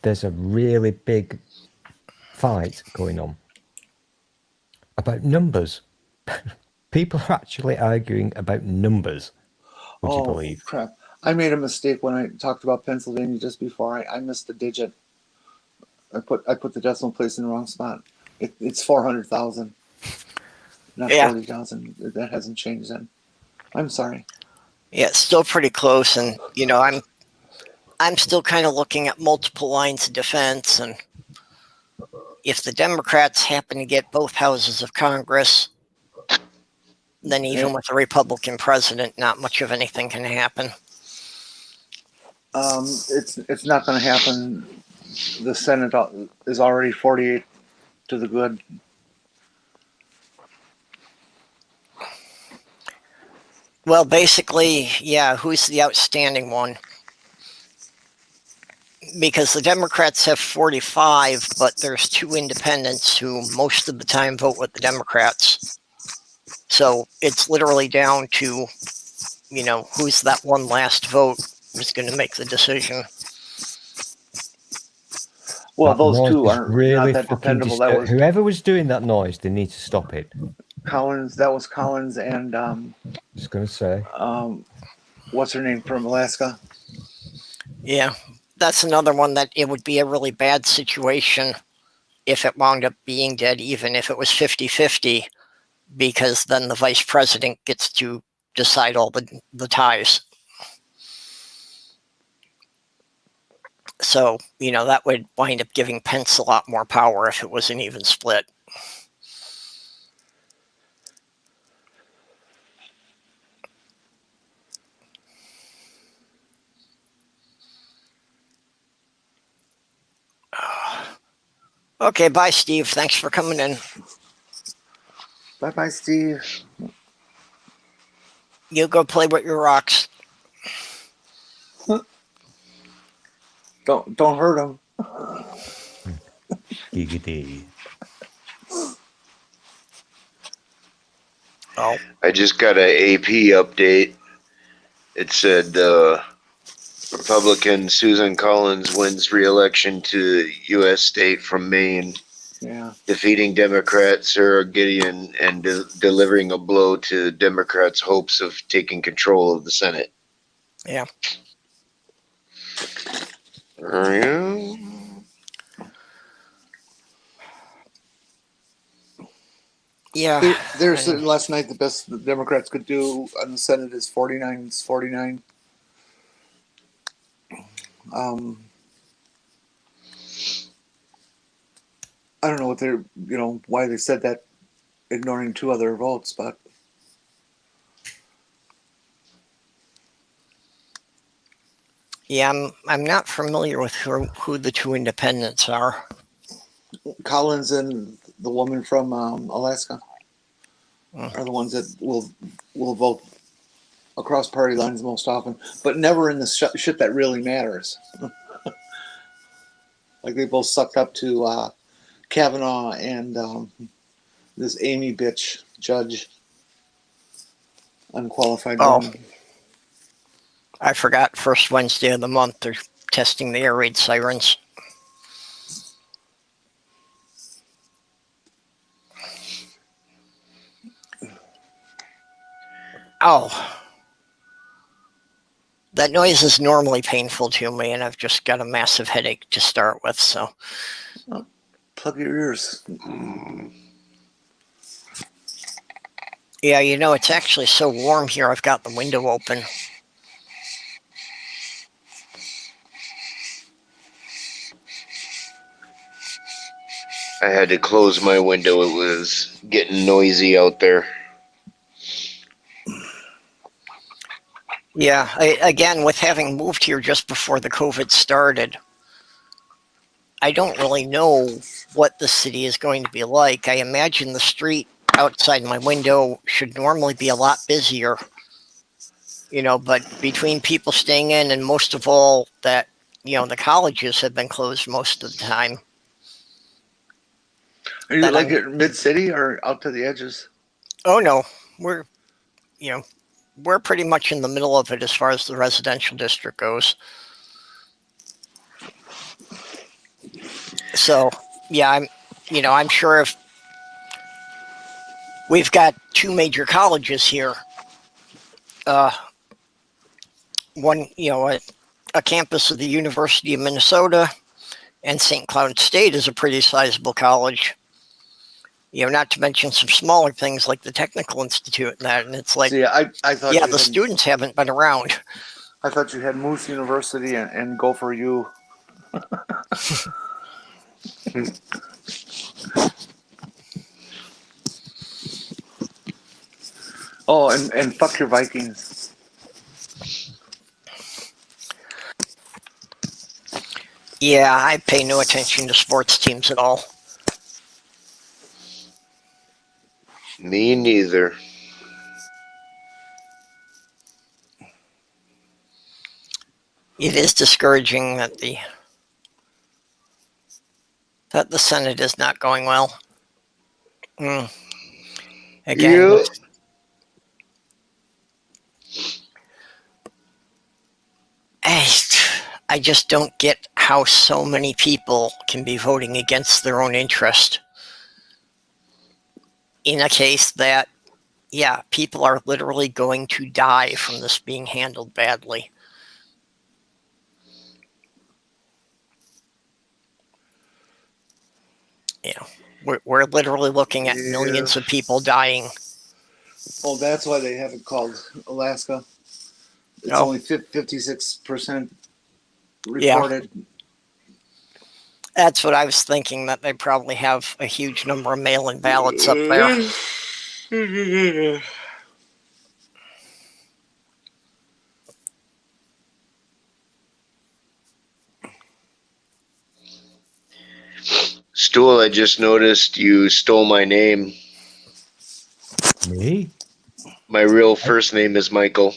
there's a really big fight going on about numbers. People are actually arguing about numbers. Would you believe? Crap. I made a mistake when I talked about Pennsylvania just before. I missed the digit. I put the decimal place in the wrong spot. It's 400,000, not 40,000. That hasn't changed then. I'm sorry. Yeah, it's still pretty close, and I'm still kind of looking at multiple lines of defense, and if the Democrats happen to get both houses of Congress, then even with a Republican president, not much of anything can happen. It's not going to happen. The Senate is already 48 to the good. Well, basically, yeah, who's the outstanding one? Because the Democrats have 45, but there's 2 independents who most of the time vote with the Democrats. So it's literally down to, who's that one last vote who's going to make the decision. Well, That those noise two is are really not that fucking dependable. That was whoever was doing that noise, they need to stop it. Collins. That was Collins and Just gonna say. What's her name from Alaska? Yeah, that's another one that it would be a really bad situation if it wound up being dead, even if it was 50-50, because then the vice president gets to decide all the ties. So, that would wind up giving Pence a lot more power if it was an even split. Okay, bye, Steve. Thanks for coming in. Bye, Steve. You go play with your rocks. Don't hurt him. Giggity. Oh. I just got an AP update. It said Republican Susan Collins wins re-election to U.S. state from Maine, defeating Democrat Sarah Gideon and delivering a blow to Democrats' hopes of taking control of the Senate. Yeah. Yeah. They're saying last night the best the Democrats could do on the Senate is 49. I don't know what they're, why they said that, ignoring 2 other votes, but. Yeah, I'm not familiar with who the 2 independents are. Collins and the woman from Alaska are the ones that will vote across party lines most often, but never in the shit that really matters. Like they both sucked up to Kavanaugh and this Amy bitch judge, unqualified woman. I forgot, first Wednesday of the month they're testing the air raid sirens. Oh. That noise is normally painful to me, and I've just got a massive headache to start with, so. Plug your ears. Yeah, it's actually so warm here, I've got the window open. I had to close my window. It was getting noisy out there. Yeah, again, with having moved here just before the COVID started, I don't really know what the city is going to be like. I imagine the street outside my window should normally be a lot busier, but between people staying in and most of all that, the colleges have been closed most of the time. Are you like at mid-city or out to the edges? Oh, no. We're pretty much in the middle of it as far as the residential district goes. So, yeah, I'm sure if we've got 2 major colleges here, one, a campus of the University of Minnesota, and St. Cloud State is a pretty sizable college. Not to mention some smaller things like the Technical Institute and that. And it's like, I thought the students haven't been around. I thought you had Moose University and Gopher U. Oh, and fuck your Vikings. Yeah, I pay no attention to sports teams at all. Me neither. It is discouraging that the Senate is not going well. Again, I just don't get how so many people can be voting against their own interest in a case that, yeah, people are literally going to die from this being handled badly. You know, we're literally looking at millions of people dying. Oh, that's why they have it called Alaska. It's only 56% reported. Yeah. That's what I was thinking, that they probably have a huge number of mail-in ballots up there. Stool, I just noticed you stole my name. Me? My real first name is Michael.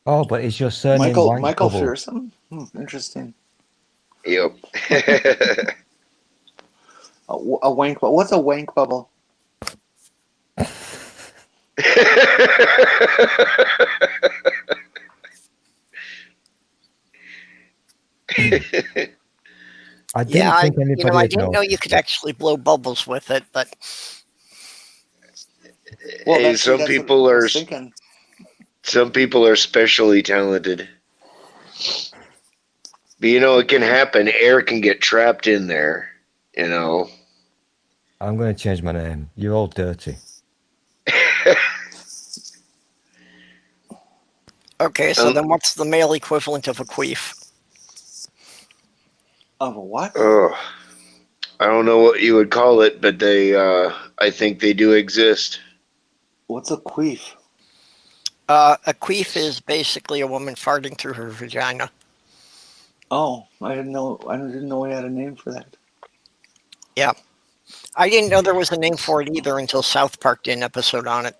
Oh, but is your surname Michael Fearsome? Interesting. Yep. A wank bubble. What's a wank bubble? I didn't think anybody I didn't know you could actually blow bubbles with it, but well, hey, some people are especially talented. But it can happen. Air can get trapped in there. I'm going to change my name. You're all dirty. Okay, so then what's the male equivalent of a queef? Of a what? Oh, I don't know what you would call it, but I think they do exist. What's a queef? A queef is basically a woman farting through her vagina. Oh, I didn't know we had a name for that. Yeah. I didn't know there was a name for it either until South Park did an episode on it.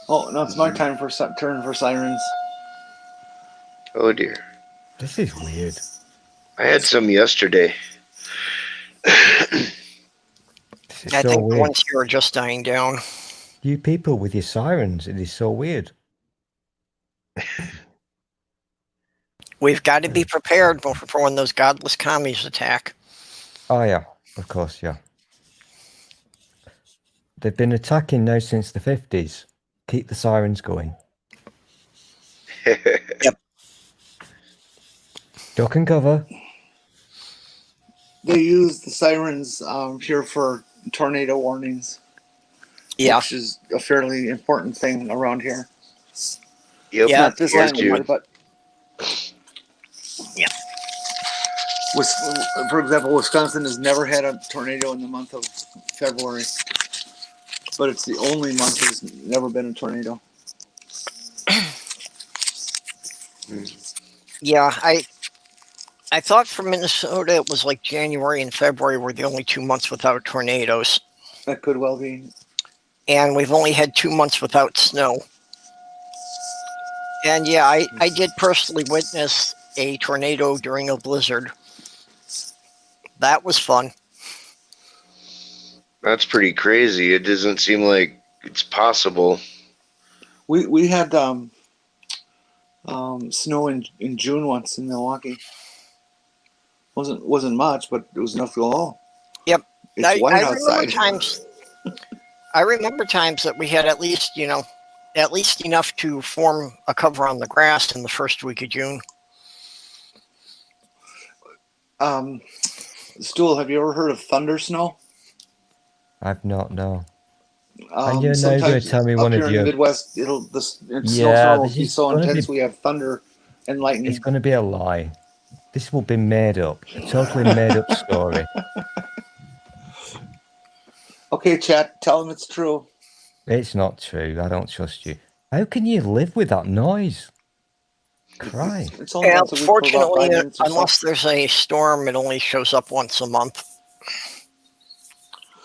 Oh, no, it's my turn for sirens. Oh, dear. This is weird. I had some yesterday. I think the ones here are just dying down. You people with your sirens, it is so weird. We've got to be prepared for when those godless commies attack. Oh, yeah. Of course, yeah. They've been attacking now since the 50s. Keep the sirens going. Yep. Duck and cover. They use the sirens here for tornado warnings. Yeah. Which is a fairly important thing around here. Yep. Yeah, not this time of year, but yeah. For example, Wisconsin has never had a tornado in the month of February, but it's the only month there's never been a tornado. Yeah, I thought for Minnesota it was like January and February were the only 2 months without tornadoes. That could well be. And we've only had 2 months without snow. And yeah, I did personally witness a tornado during a blizzard. That was fun. That's pretty crazy. It doesn't seem like it's possible. We had snow in June once in Milwaukee. Wasn't much, but it was enough to go, oh. Yep. It's white outside. I remember times that we had at least enough to form a cover on the grass in the first week of June. Stool, have you ever heard of thunder snow? I've not, no. And you're now going to tell me one of your... in the Midwest, snowstorm will be so intense we have thunder and lightning. It's going to be a lie. This will be made up. A totally made up story. Okay, chat, tell them it's true. It's not true. I don't trust you. How can you live with that noise? Cry. It's only once a week for about 5 minutes or unless so. there's a storm, it only shows up once a month.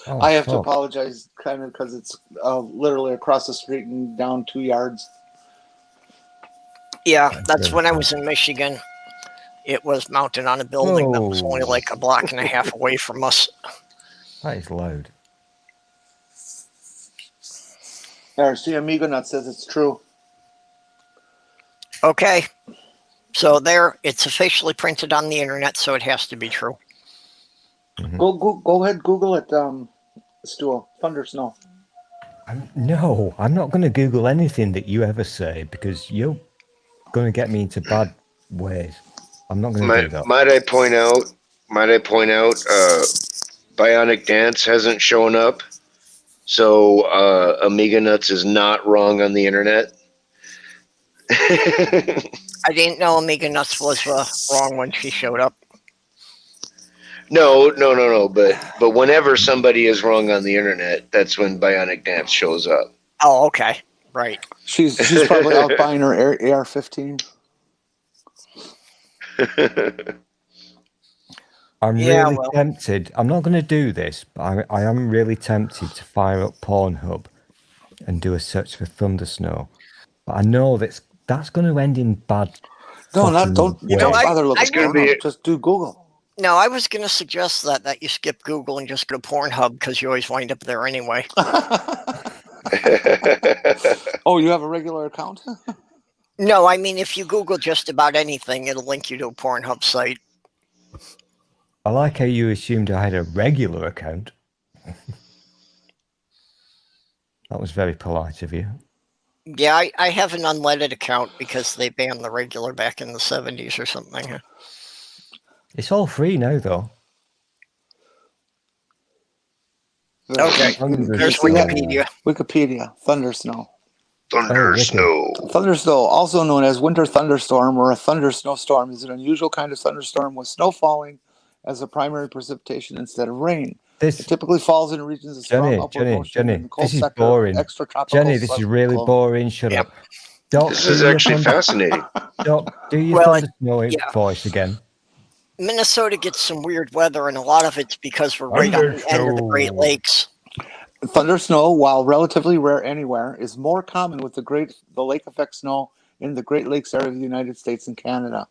Oh, I have to apologize, kind of, because it's literally across the street and down 2 yards. Yeah, that's when I was in Michigan. It was mounted on a building that was only like a block and a half away from us. That is loud. There, see, Amigo Nut says it's true. Okay. So there, it's officially printed on the internet, so it has to be true. Mm-hmm. Go ahead, Google it, Stool. Thunder Snow. No, I'm not going to Google anything that you ever say because you're going to get me into bad ways. I'm not going to do that. Might I point out, Bionic Dance hasn't shown up, so Amiga Nuts is not wrong on the internet. I didn't know Amiga Nuts was wrong when she showed up. No. But whenever somebody is wrong on the internet, that's when Bionic Dance shows up. Oh, okay, right. She's probably out buying her AR-15. I'm really tempted. I'm not going to do this, but I am really tempted to fire up Pornhub and do a search for Thunder Snow. But I know that's going to end in bad. No, don't bother looking Pornhub. Just do Google. No, I was going to suggest that you skip Google and just go to Pornhub because you always wind up there anyway. Oh, you have a regular account? No, I mean, if you Google just about anything, it'll link you to a Pornhub site. I like how you assumed I had a regular account. That was very polite of you. Yeah, I have an unleaded account because they banned the regular back in the 70s or something. It's all free now, though. Okay, there's Wikipedia. Wikipedia, Thunder Snow. Thunder Snow. Thunder Snow, also known as winter thunderstorm or a thunder snowstorm, is an unusual kind of thunderstorm with snow falling as a primary precipitation instead of rain. It typically falls in regions of strong upward motion in the cold this is sector, boring. extratropical. Jenny, this is really boring. Shut up. This is actually fascinating. Do your Thunder Snow voice again. Minnesota gets some weird weather, and a lot of it's because we're right on the end of the Great Lakes. Thunder snow, while relatively rare anywhere, is more common with the lake effect snow in the Great Lakes area of the United States and Canada.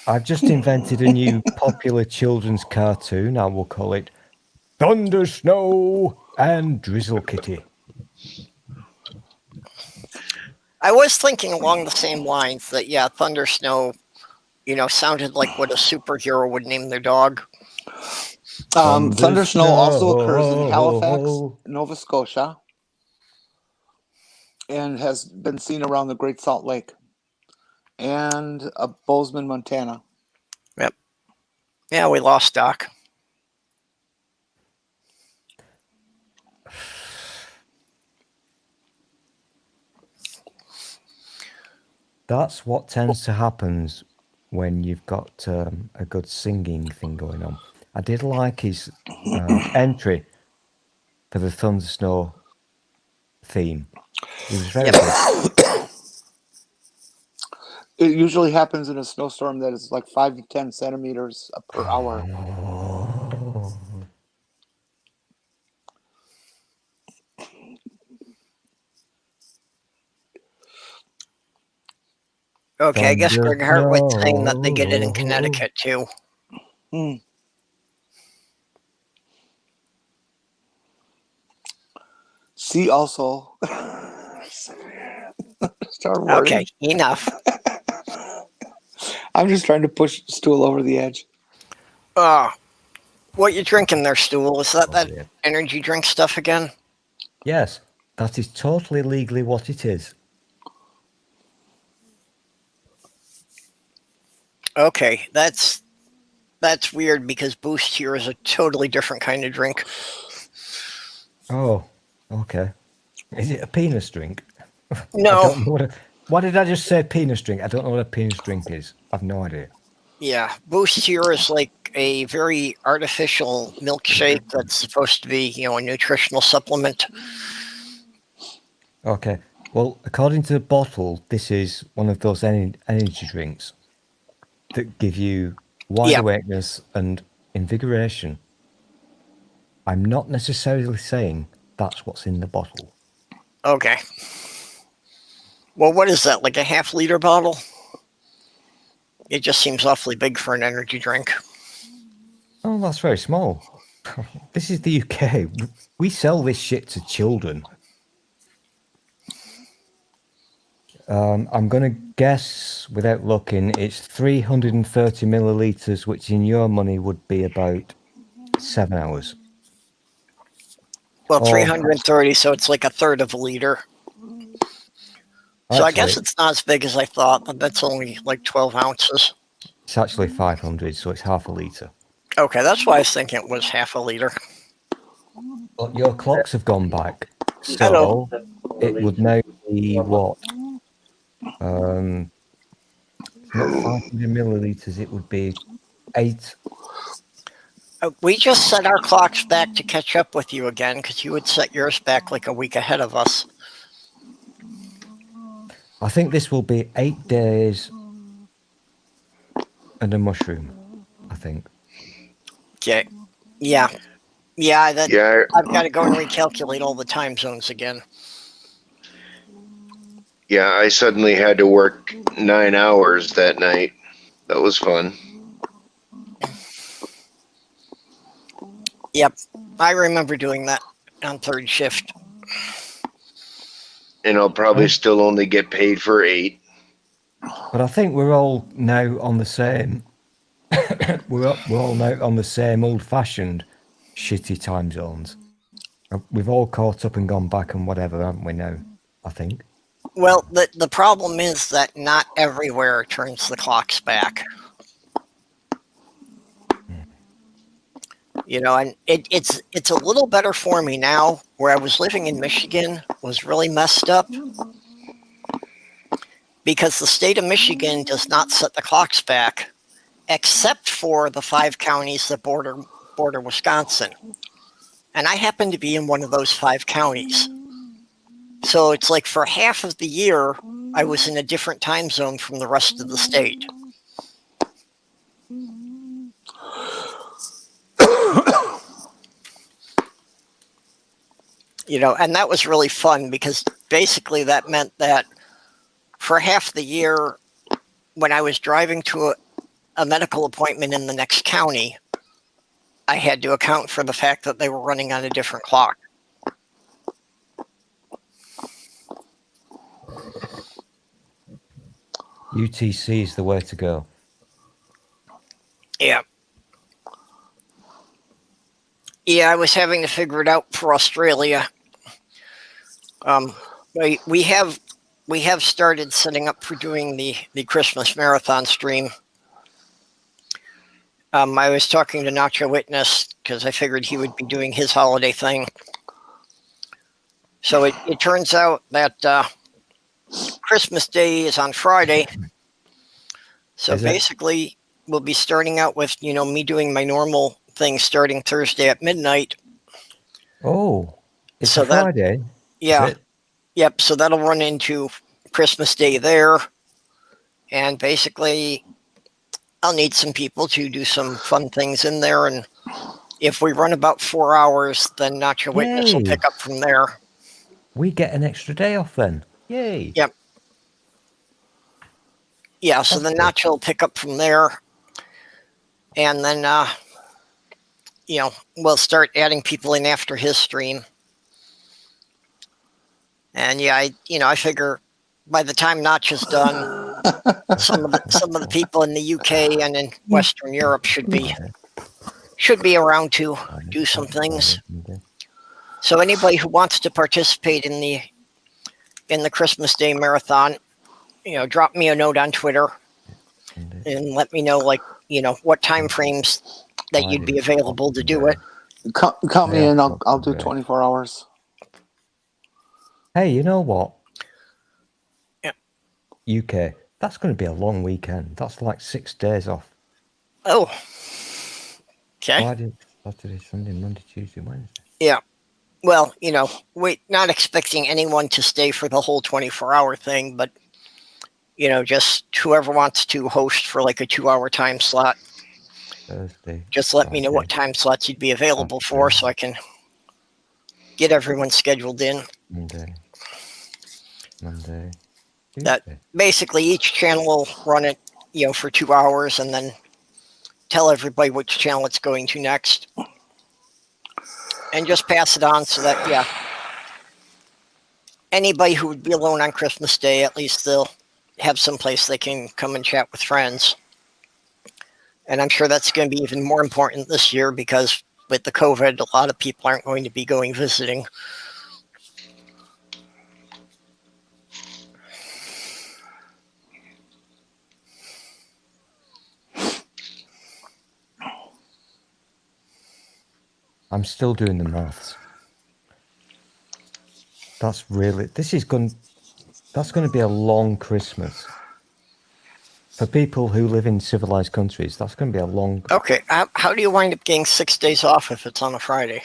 I've just invented a new popular children's cartoon. I will call it Thunder Snow and Drizzle Kitty. I was thinking along the same lines that, Thunder Snow, sounded like what a superhero would name their dog. Thunder Snow also occurs in Halifax, Nova Scotia, and has been seen around the Great Salt Lake and Bozeman, Montana. Yep. Yeah, we lost Doc. That's what tends to happen when you've got a good singing thing going on. I did like his entry for the Thunder Snow theme. It was very good. It usually happens in a snowstorm that is like 5 to 10 centimeters per hour. Okay, I guess Greg Hartwitt's saying that they get it in Connecticut too. See also. Okay, enough. I'm just trying to push Stool over the edge. What you drinking there, Stool? Is that energy drink stuff again? Yes, that is totally legally what it is. Okay, that's weird because Boost here is a totally different kind of drink. Oh, okay. Is it a penis drink? No. What did I just say? Penis drink? I don't know what a penis drink is. I've no idea. Yeah, Boost here is like a very artificial milkshake that's supposed to be, a nutritional supplement. Okay. Well, according to the bottle, this is one of those energy drinks that give you wide awakeness and invigoration. I'm not necessarily saying that's what's in the bottle. Okay. Well, what is that, like a half-liter bottle? It just seems awfully big for an energy drink. Oh, that's very small. This is the UK. We sell this shit to children. I'm going to guess, without looking, it's 330 milliliters, which in your money would be about 7 hours. Well, 330, so it's like a third of a liter. So I guess it's not as big as I thought, but that's only like 12 ounces. It's actually 500, so it's half a liter. Okay, that's why I was thinking it was half a liter. But your clocks have gone back, so it would now be what? Not 500 milliliters, it would be 8. We just set our clocks back to catch up with you again, because you would set yours back like a week ahead of us. I think this will be 8 days and a mushroom, I think. Okay. Yeah. I've got to go and recalculate all the time zones again. Yeah, I suddenly had to work 9 hours that night. That was fun. Yep, I remember doing that on third shift. And I'll probably still only get paid for 8. But I think we're all now on the same. we're all now on the same old-fashioned shitty time zones. We've all caught up and gone back and whatever, haven't we now? I think. Well, the problem is that not everywhere turns the clocks back. You know, and it's a little better for me now. Where I was living in Michigan was really messed up because the state of Michigan does not set the clocks back, except for the 5 counties that border Wisconsin. And I happen to be in one of those 5 counties. So it's like for half of the year, I was in a different time zone from the rest of the state. You know, and that was really fun because basically that meant that for half the year, when I was driving to a medical appointment in the next county, I had to account for the fact that they were running on a different clock. UTC is the way to go. Yeah. Yeah, I was having to figure it out for Australia. We have started setting up for doing the Christmas marathon stream. I was talking to Nacho Witness because I figured he would be doing his holiday thing. So it turns out that Christmas Day is on Friday. So basically, we'll be starting out with, you know, me doing my normal thing starting Thursday at midnight. Oh, it's a Friday? Yeah. Yep. So that'll run into Christmas Day there. And basically, I'll need some people to do some fun things in there. And if we run about 4 hours, then Nacho Witness will pick up from there. We get an extra day off then. Yay. Yep. Yeah, so then Nacho will pick up from there. And then, you know, we'll start adding people in after his stream. And yeah, I figure by the time Nacho's done, some of the people in the UK and in Western Europe should be around to do some things. So anybody who wants to participate in the Christmas Day marathon, you know, drop me a note on Twitter and let me know, like, you know, what time frames that you'd be available to do it. Count me in. I'll do 24 hours. Hey, you know what? Yeah. UK. That's going to be a long weekend. That's like 6 days off. Oh. Okay. Friday, Saturday, Sunday, Monday, Tuesday, Wednesday. Yeah. Well, you know, we're not expecting anyone to stay for the whole 24-hour thing, but, you know, just whoever wants to host for like a 2-hour time slot. Thursday. Just let me know what time slots you'd be available for so I can get everyone scheduled in. Monday. That basically each channel will run it, you know, for 2 hours and then tell everybody which channel it's going to next. And just pass it on so that, yeah. anybody who would be alone on Christmas Day, at least they'll have some place they can come and chat with friends. And I'm sure that's going to be even more important this year because with the COVID, a lot of people aren't going to be going visiting. I'm still doing the maths. That's going to be a long Christmas. For people who live in civilized countries, that's going to be a long... Okay, how do you wind up getting 6 days off if it's on a Friday?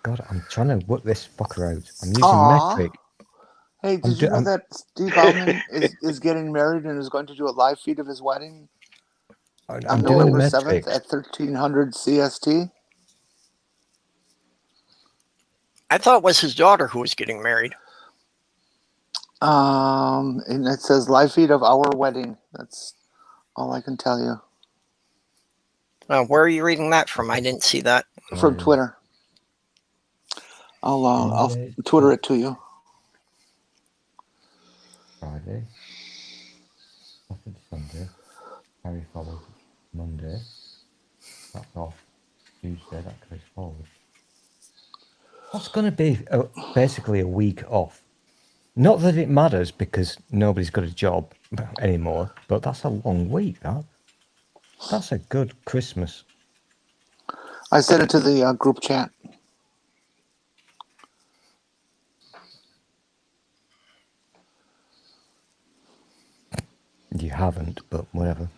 God, I'm trying to work this fucker out. I'm using metric. Hey, did you know that Steve Bauman is getting married and is going to do a live feed of his wedding on November 7th at 1300 CST? I thought it was his daughter who was getting married. And it says live feed of our wedding. That's all I can tell you. Where are you reading that from? I didn't see that. From Twitter. I'll Twitter it to you. Friday, Saturday, Sunday, Harry follows Monday, that's off, Tuesday, that goes forward. That's going to be basically a week off. Not that it matters because nobody's got a job anymore, but that's a long week, that. That's a good Christmas. I sent it to the group chat. You haven't, but whatever.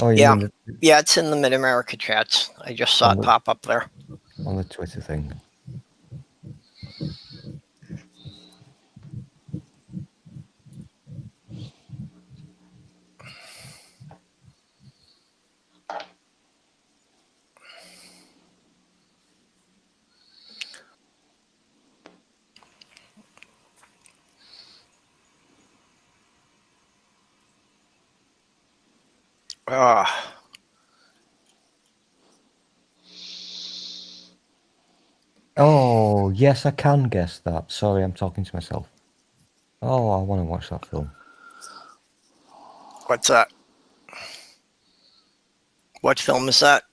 Oh, yeah, it's in the Mid-America chats. I just saw it pop up there. On the Twitter thing. Oh, yes, I can guess that. Sorry, I'm talking to myself. Oh, I want to watch that film. What's that? What film is that?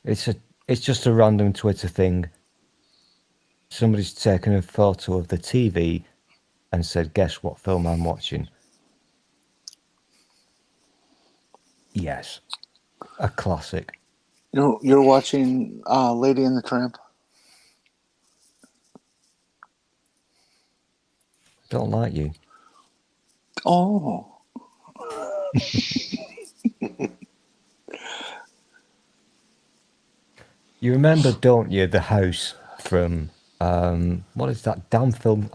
It's just a random Twitter thing. Somebody's taken a photo of the TV and said, guess what film I'm watching? Yes. A classic. You're watching Lady and the Tramp? Don't like you. Oh. You remember, don't you, the house from, what is that damn film?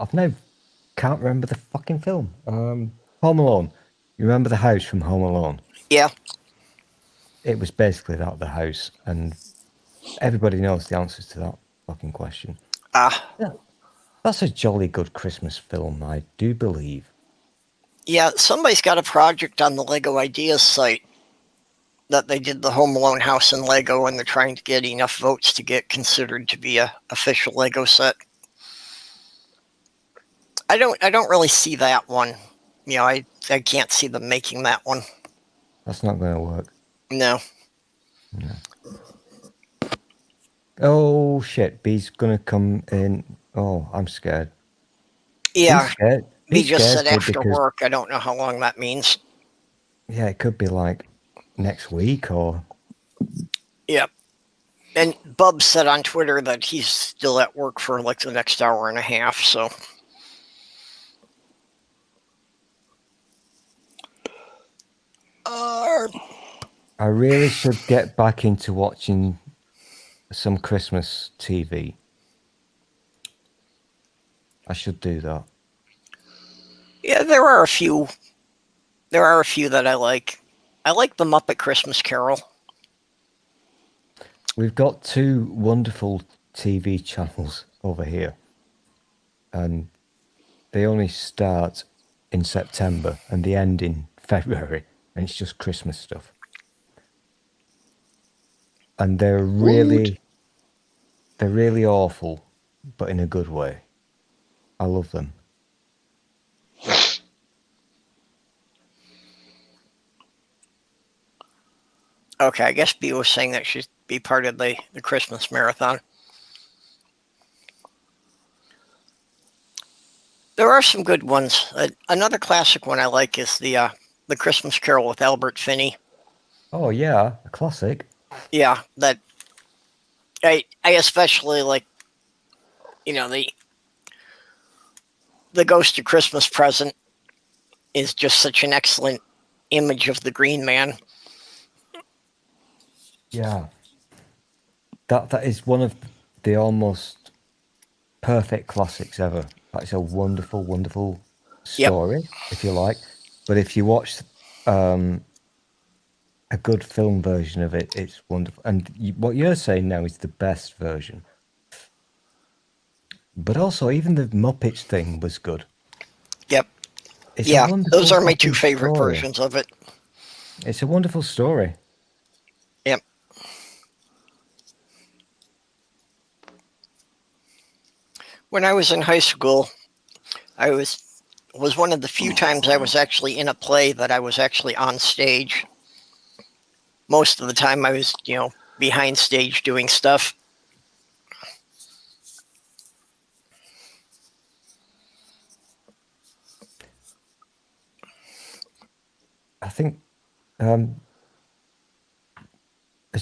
Can't remember the fucking film. Home Alone. You remember the house from Home Alone? Yeah. It was basically that, the house, and everybody knows the answers to that fucking question. Yeah, that's a jolly good Christmas film, I do believe. Yeah, somebody's got a project on the Lego Ideas site that they did the Home Alone house in Lego, and they're trying to get enough votes to get considered to be a official Lego set. I don't really see that one. I can't see them making that one. That's not going to work. No. Oh shit, B's gonna come in. Oh, I'm scared. Yeah. He's scared. B just said after work. I don't know how long that means. Yeah, it could be like next week or... Yep. And Bub said on Twitter that he's still at work for like the next hour and a half, so... I really should get back into watching some Christmas TV. I should do that. Yeah, there are a few. There are a few that I like. I like the Muppet Christmas Carol. We've got two wonderful TV channels over here. And they only start in September and they end in February. And it's just Christmas stuff. And they're really They're really awful, but in a good way. I love them. Okay, I guess B was saying that she'd be part of the Christmas marathon. There are some good ones. Another classic one I like is the Christmas Carol with Albert Finney. Oh yeah, a classic. Yeah, that I especially like. You know, the Ghost of Christmas Present is just such an excellent image of the Green Man. Yeah, that is one of the almost perfect classics ever. That's a wonderful, wonderful story, if you like. But if you watch a good film version of it, it's wonderful. And what you're saying now is the best version. But also, even the Muppets thing was good. Yep. It's those are my two fucking favorite story. versions of it. It's a wonderful story. Yep. When I was in high school, I was one of the few times I was actually in a play that I was actually on stage. Most of the time I was, behind stage doing stuff. I think, has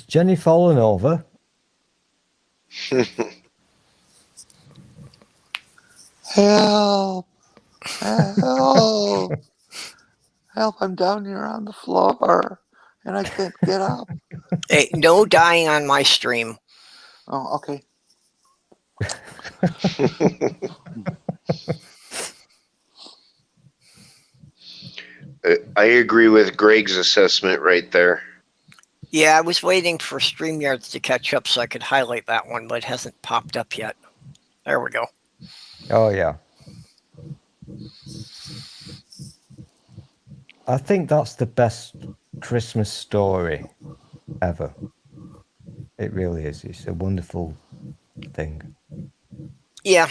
Jenny fallen over? Help! Help! Help! I'm down here on the floor and I can't get up. Hey, no dying on my stream. Oh, okay. I agree with Greg's assessment right there. Yeah, I was waiting for StreamYards to catch up so I could highlight that one, but it hasn't popped up yet. There we go. Oh, yeah. I think that's the best Christmas story ever. It really is. It's a wonderful thing. Yeah.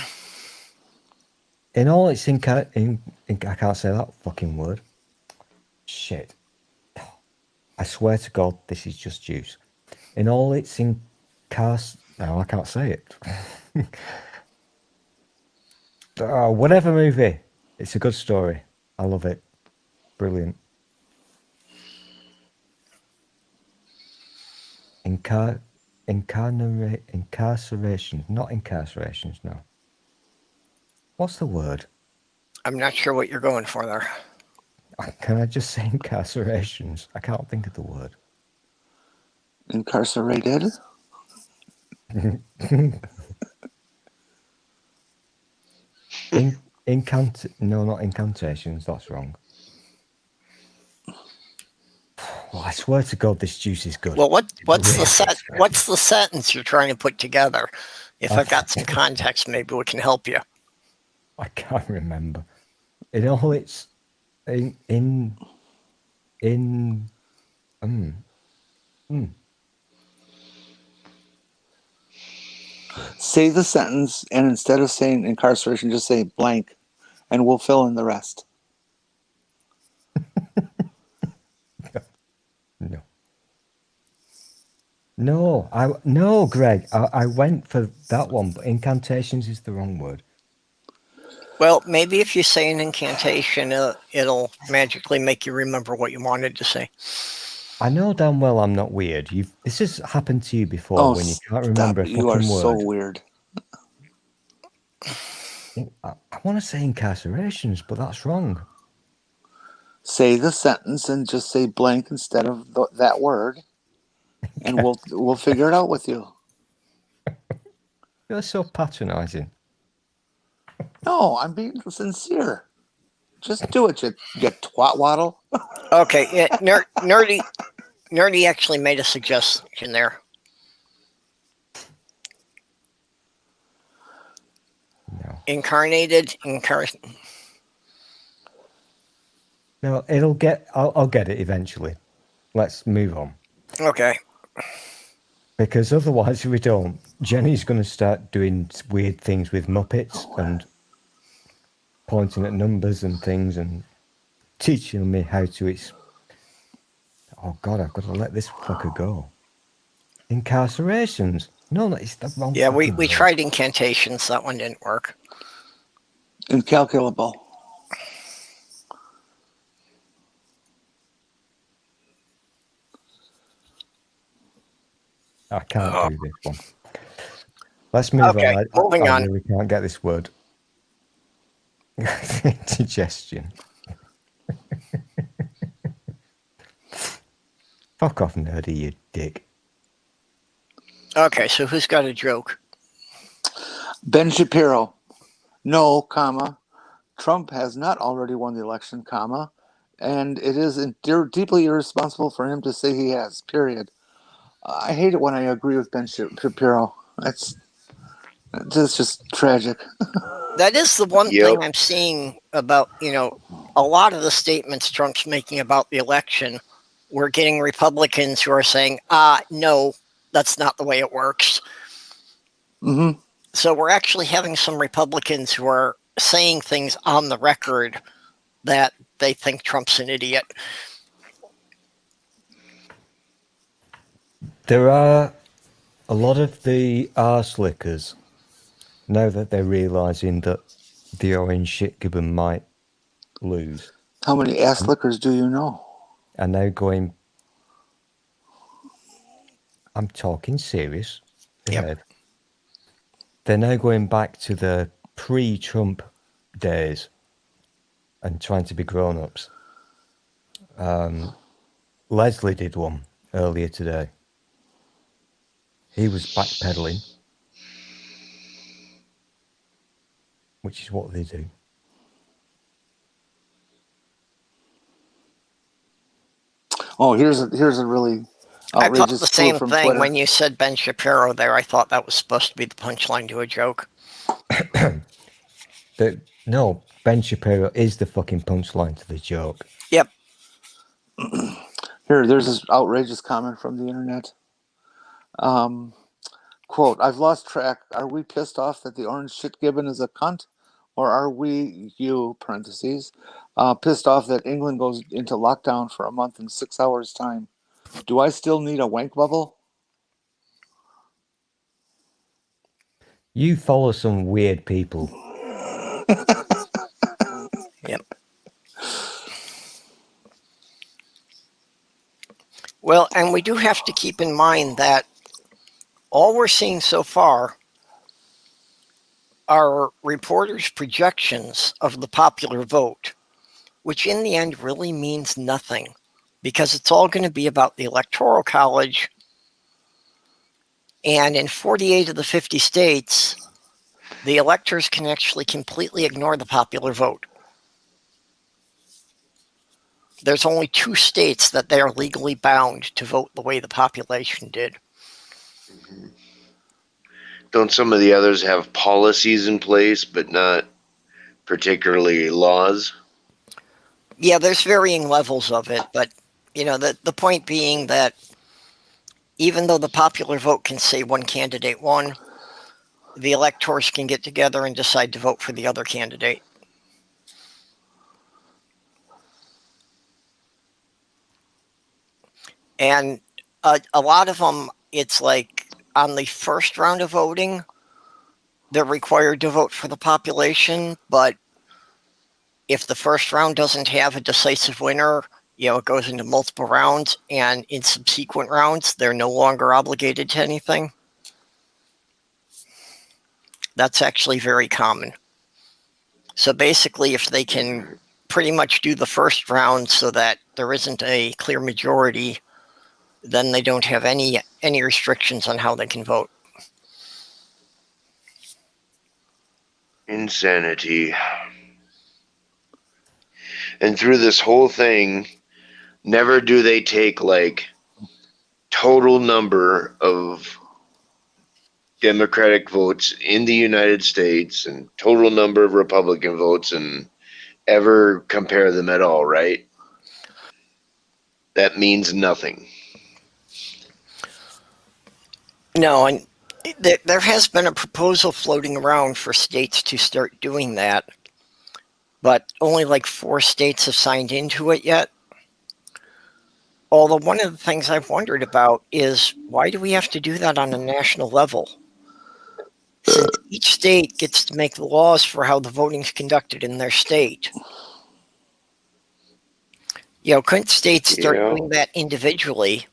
In all its I can't say that fucking word. Shit. I swear to God, this is just juice. In all its no, I can't say it. Whatever movie. It's a good story. I love it. Brilliant. Incarceration. Not incarcerations, no. What's the word? I'm not sure what you're going for there. Can I just say incarcerations? I can't think of the word. Incarcerated? No, not incantations. That's wrong. Well, I swear to God, this juice is good. Well, what's the sentence you're trying to put together? If I've got some context, maybe we can help you. I can't remember. In all its Say the sentence, and instead of saying incarceration, just say blank, and we'll fill in the rest. No, Greg. I went for that one, but incantations is the wrong word. Well, maybe if you say an incantation, it'll magically make you remember what you wanted to say. I know damn well I'm not weird. This has happened to you before when you can't remember a fucking word. You are so weird. I want to say incarcerations, but that's wrong. Say the sentence and just say blank instead of that word, and we'll figure it out with you. You're so patronizing. No, I'm being sincere. Just do it, you twat waddle. Okay, yeah, Nerdy actually made a suggestion there. No. Incarnated. No, I'll get it eventually. Let's move on. Okay. Because otherwise, if we don't, Jenny's going to start doing weird things with Muppets and pointing at numbers and things and teaching me how to. Oh God, I've got to let this fucker go. Incarcerations. No, it's the wrong. Yeah, we word. tried incantations. That one didn't work. Incalculable. I can't do this one. Let's move on. Moving on. I really can't get this word. Indigestion. Fuck off, nerdy, you dick. Okay, so who's got a joke? Ben Shapiro. No, comma. Trump has not already won the election, comma. And it is deeply irresponsible for him to say he has, period. I hate it when I agree with Ben Shapiro. That's just tragic. That is the one thing I'm seeing about, a lot of the statements Trump's making about the election. We're getting Republicans who are saying, no, that's not the way it works. Mm-hmm. So we're actually having some Republicans who are saying things on the record that they think Trump's an idiot. There are a lot of the arse-lickers, now that they're realising that the orange shit gibbon might lose. How many ass-lickers do you know? And now going... I'm talking serious. Yep. They're now going back to the pre-Trump days and trying to be grown-ups. Leslie did one earlier today. He was backpedaling, which is what they do. Oh, here's a really outrageous I thought the same from thing Twitter. when you said Ben Shapiro there. I thought that was supposed to be the punchline to a joke. No, Ben Shapiro is the fucking punchline to the joke. Yep. There's this outrageous comment from the internet. Quote, I've lost track. Are we pissed off that the orange shit gibbon is a cunt? Or are we, parentheses, pissed off that England goes into lockdown for a month in 6 hours' time? Do I still need a wank bubble? You follow some weird people. Yep. Well, and we do have to keep in mind that all we're seeing so far are reporters' projections of the popular vote, which in the end really means nothing because it's all going to be about the Electoral College. And in 48 of the 50 states, the electors can actually completely ignore the popular vote. There's only 2 states that they are legally bound to vote the way the population did. Mm-hmm. Don't some of the others have policies in place, but not particularly laws? Yeah, there's varying levels of it, but the point being that even though the popular vote can say one candidate won, the electors can get together and decide to vote for the other candidate. And a lot of them, it's like on the first round of voting, they're required to vote for the population, but if the first round doesn't have a decisive winner, it goes into multiple rounds, and in subsequent rounds, they're no longer obligated to anything. That's actually very common. So basically, if they can pretty much do the first round so that there isn't a clear majority, then they don't have any restrictions on how they can vote. Insanity. And through this whole thing, never do they take total number of Democratic votes in the United States and total number of Republican votes and ever compare them at all, right? That means nothing. No, and there has been a proposal floating around for states to start doing that, but only like 4 states have signed into it yet. Although one of the things I've wondered about is, why do we have to do that on a national level? Since each state gets to make the laws for how the voting is conducted in their state. Couldn't states start doing that individually?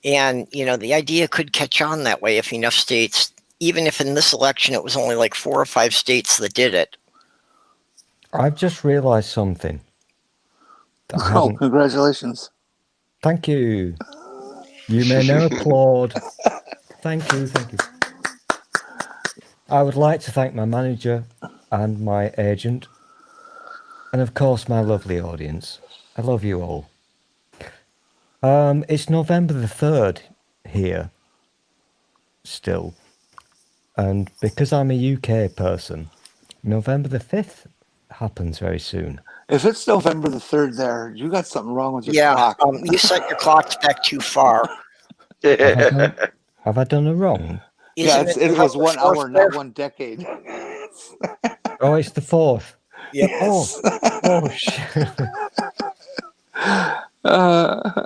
And, the idea could catch on that way if enough states, even if in this election it was only like 4 or 5 states that did it. I've just realized something. Oh, congratulations. Thank you. You may now applaud. Thank you. I would like to thank my manager and my agent, and of course my lovely audience. I love you all. It's November the 3rd here still, and because I'm a UK person, November the 5th happens very soon. If it's November the 3rd there, you got something wrong with your clock. You set your clocks back too far. Have I done a wrong? It was 1 hour, not 1 decade. Oh, it's the 4th. Yep. Oh shit.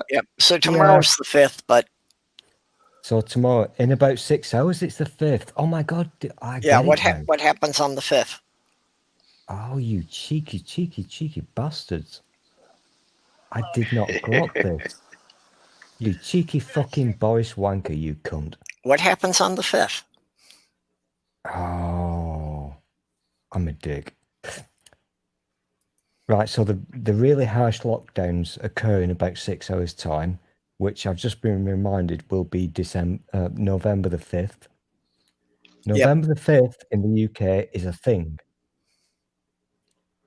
Yep. So tomorrow's the 5th, but so tomorrow, in about 6 hours, it's the 5th. Oh my God! What happens on the 5th? Oh, you cheeky bastards! I did not clock this. You cheeky fucking Boris wanker, you cunt. What happens on the 5th? Oh, I'm a dick. Right, so the really harsh lockdowns occur in about 6 hours' time, which I've just been reminded will be November the 5th. November the 5th in the UK is a thing.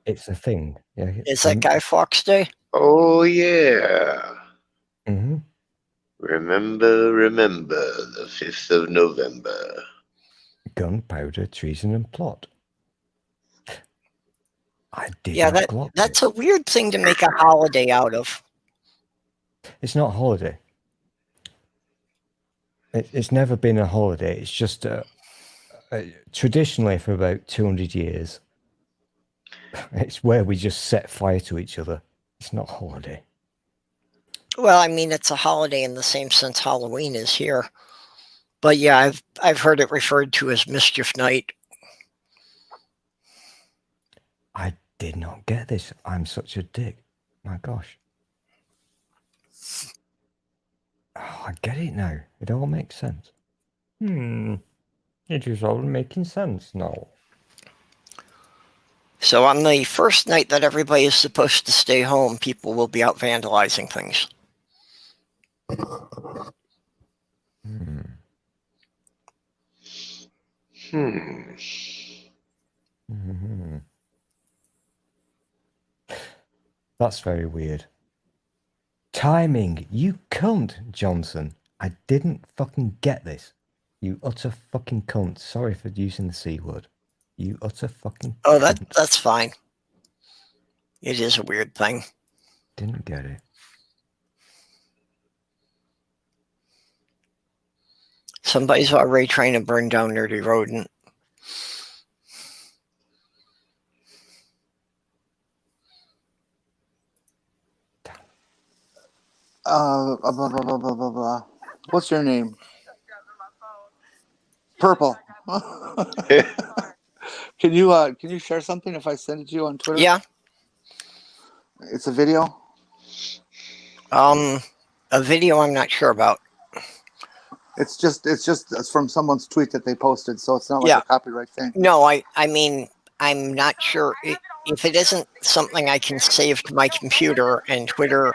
It's a thing. Yeah. Is that Guy Fawkes Day? Oh, yeah. Mm-hmm. Remember the 5th of November. Gunpowder, treason, and plot. I did that's a weird thing to make a holiday out of. It's not a holiday. It's never been a holiday. It's just traditionally for about 200 years. It's where we just set fire to each other. It's not a holiday. Well, I mean, it's a holiday in the same sense Halloween is here. But yeah, I've heard it referred to as Mischief Night. I did not get this. I'm such a dick. My gosh. Oh, I get it now. It all makes sense. It is all making sense now. So on the first night that everybody is supposed to stay home, people will be out vandalizing things. That's very weird. Timing, you cunt, Johnson. I didn't fucking get this. You utter fucking cunt. Sorry for using the C word. You utter fucking cunt. That's fine. It is a weird thing. Didn't get it. Somebody's already trying to burn down Nerdy Rodent. What's your name? Purple. Can you share something if I send it to you on Twitter? Yeah. It's a video? A video I'm not sure about. It's from someone's tweet that they posted, so it's not like a copyright thing. No, I mean, I'm not sure. If it isn't something I can save to my computer, and Twitter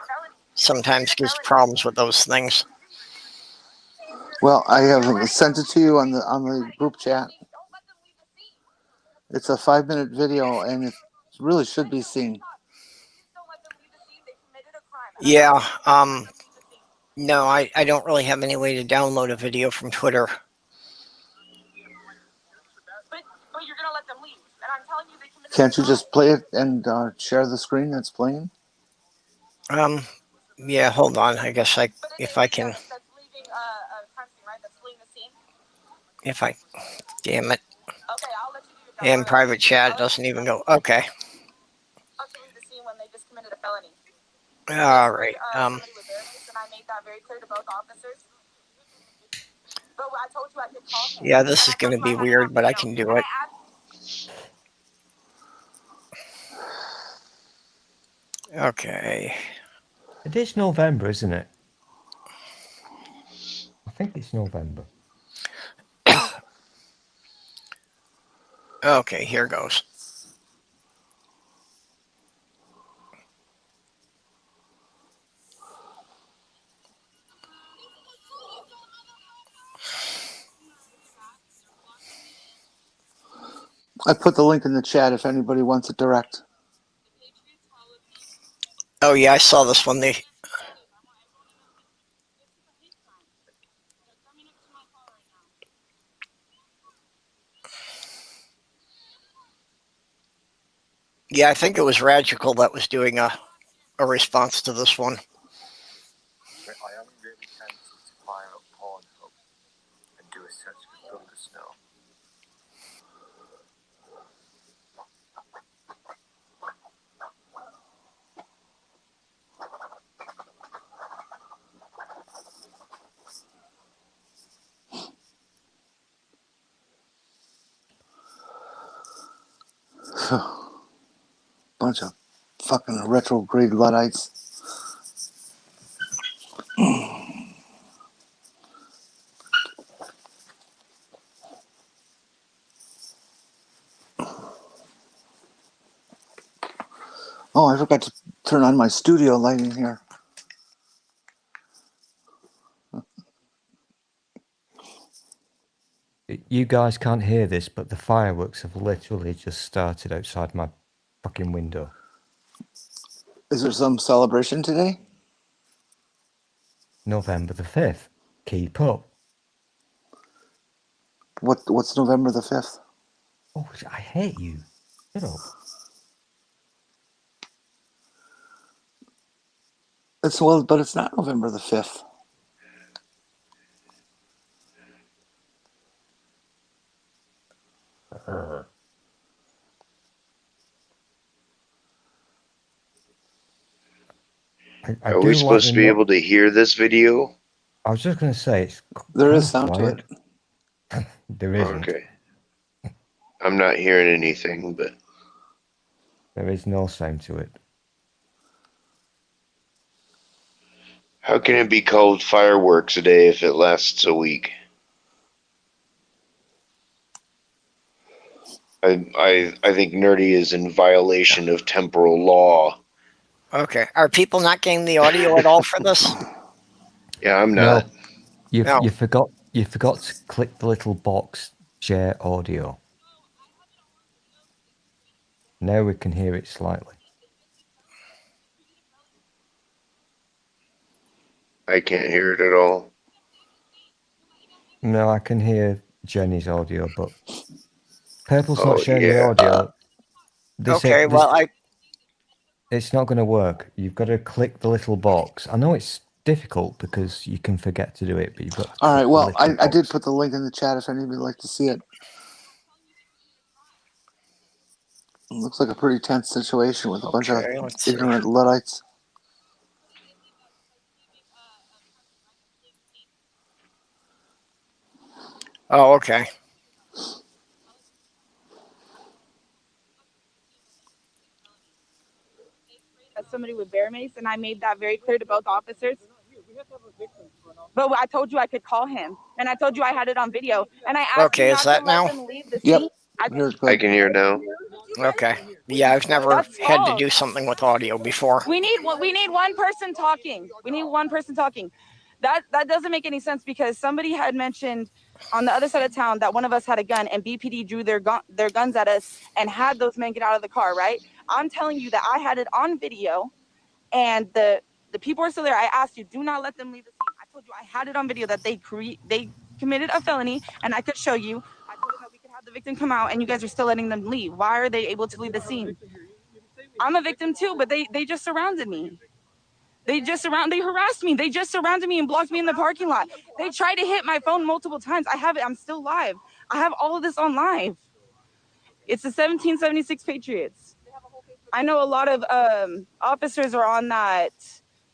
sometimes gives problems with those things. Well, I have sent it to you on the group chat. It's a 5-minute video, and it really should be seen. Yeah. No, I don't really have any way to download a video from Twitter. But you're gonna let them leave, and I'm telling you they committed. Can't you just play it and share the screen that's playing? Yeah, hold on. I guess if I can. That's leaving a crime scene, right? That's fleeing the If I, damn it. Okay, I'll let you do your job. In private chat, it doesn't even go. Okay. I'll to leave the scene when they just committed a felony. All right. Somebody with bear mace, and I made that very clear to both officers. But I told you I could call him. Yeah, this is going to be weird, but I can do it. Okay. It is November, isn't it? I think it's November. Okay, here goes. I put the link in the chat if anybody wants it direct. Oh yeah, I saw this one. Yeah, I think it was Radical that was doing a response to this one. I am really tempted to fire up Pornhub and do a search for Thunder Snow. Bunch of fucking retrograde Luddites. Oh, I forgot to turn on my studio lighting here. You guys can't hear this, but the fireworks have literally just started outside my fucking window. Is there some celebration today? November the 5th. Keep up. What's November the 5th? Oh, I hate you. Shut up. But it's not November the 5th. Are we supposed to be able to hear this video? I was just going to say, it's there is sound quiet. To it. There isn't. Okay. I'm not hearing anything, but there is no sound to it. How can it be called fireworks a day if it lasts a week? I think Nerdy is in violation of temporal law. Okay. Are people not getting the audio at all for this? Yeah, I'm not. No. You forgot to click the little box, share audio. Now we can hear it slightly. I can't hear it at all. No, I can hear Jenny's audio, but Purple's not sharing the audio. It's not going to work. You've got to click the little box. I know it's difficult because you can forget to do it, but you've got to all right, well, I did box. put the link in the chat if anybody would like to see it. It looks like a pretty tense situation with a bunch of ignorant Luddites. Oh, okay. Somebody with bear mace, and I made that very clear to both officers. But I told you I could call him, and I told you I had it on video, and I asked you not to let them leave the scene. I can hear now. Okay. Yeah, I've never had to do something with audio before. We need one person talking. We need one person talking. That doesn't make any sense because somebody had mentioned on the other side of town that one of us had a gun and BPD drew their guns at us and had those men get out of the car, right? I'm telling you that I had it on video and the people are still there. I asked you, do not let them leave the scene. I told you I had it on video that they committed a felony and I could show you. I told them that we could have the victim come out and you guys are still letting them leave. Why are they able to leave the scene? I'm a victim too, but they just surrounded me. They harassed me. They just surrounded me and blocked me in the parking lot. They tried to hit my phone multiple times. I have it. I'm still live. I have all of this on live. It's the 1776 Patriots. I know a lot of officers are on that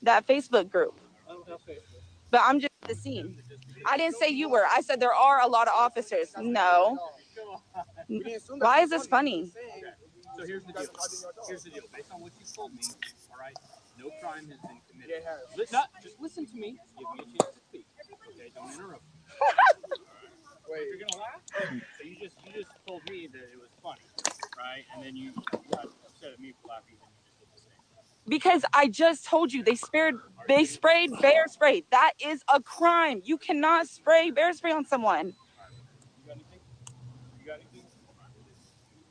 Facebook group. But I'm just the scene. I didn't say you were. I said there are a lot of officers. No. Why is this funny? So here's the deal. Here's the deal. Based on what you told me, all right, no crime has been committed. Just listen to me. Give me a chance to speak. Okay, don't interrupt. Wait, you're gonna laugh? So you just told me that it was funny, right? And then you got upset at me for laughing, and you just did the same. Because I just told you they sprayed bear spray. That is a crime. You cannot spray bear spray on someone. You got anything? You got anything?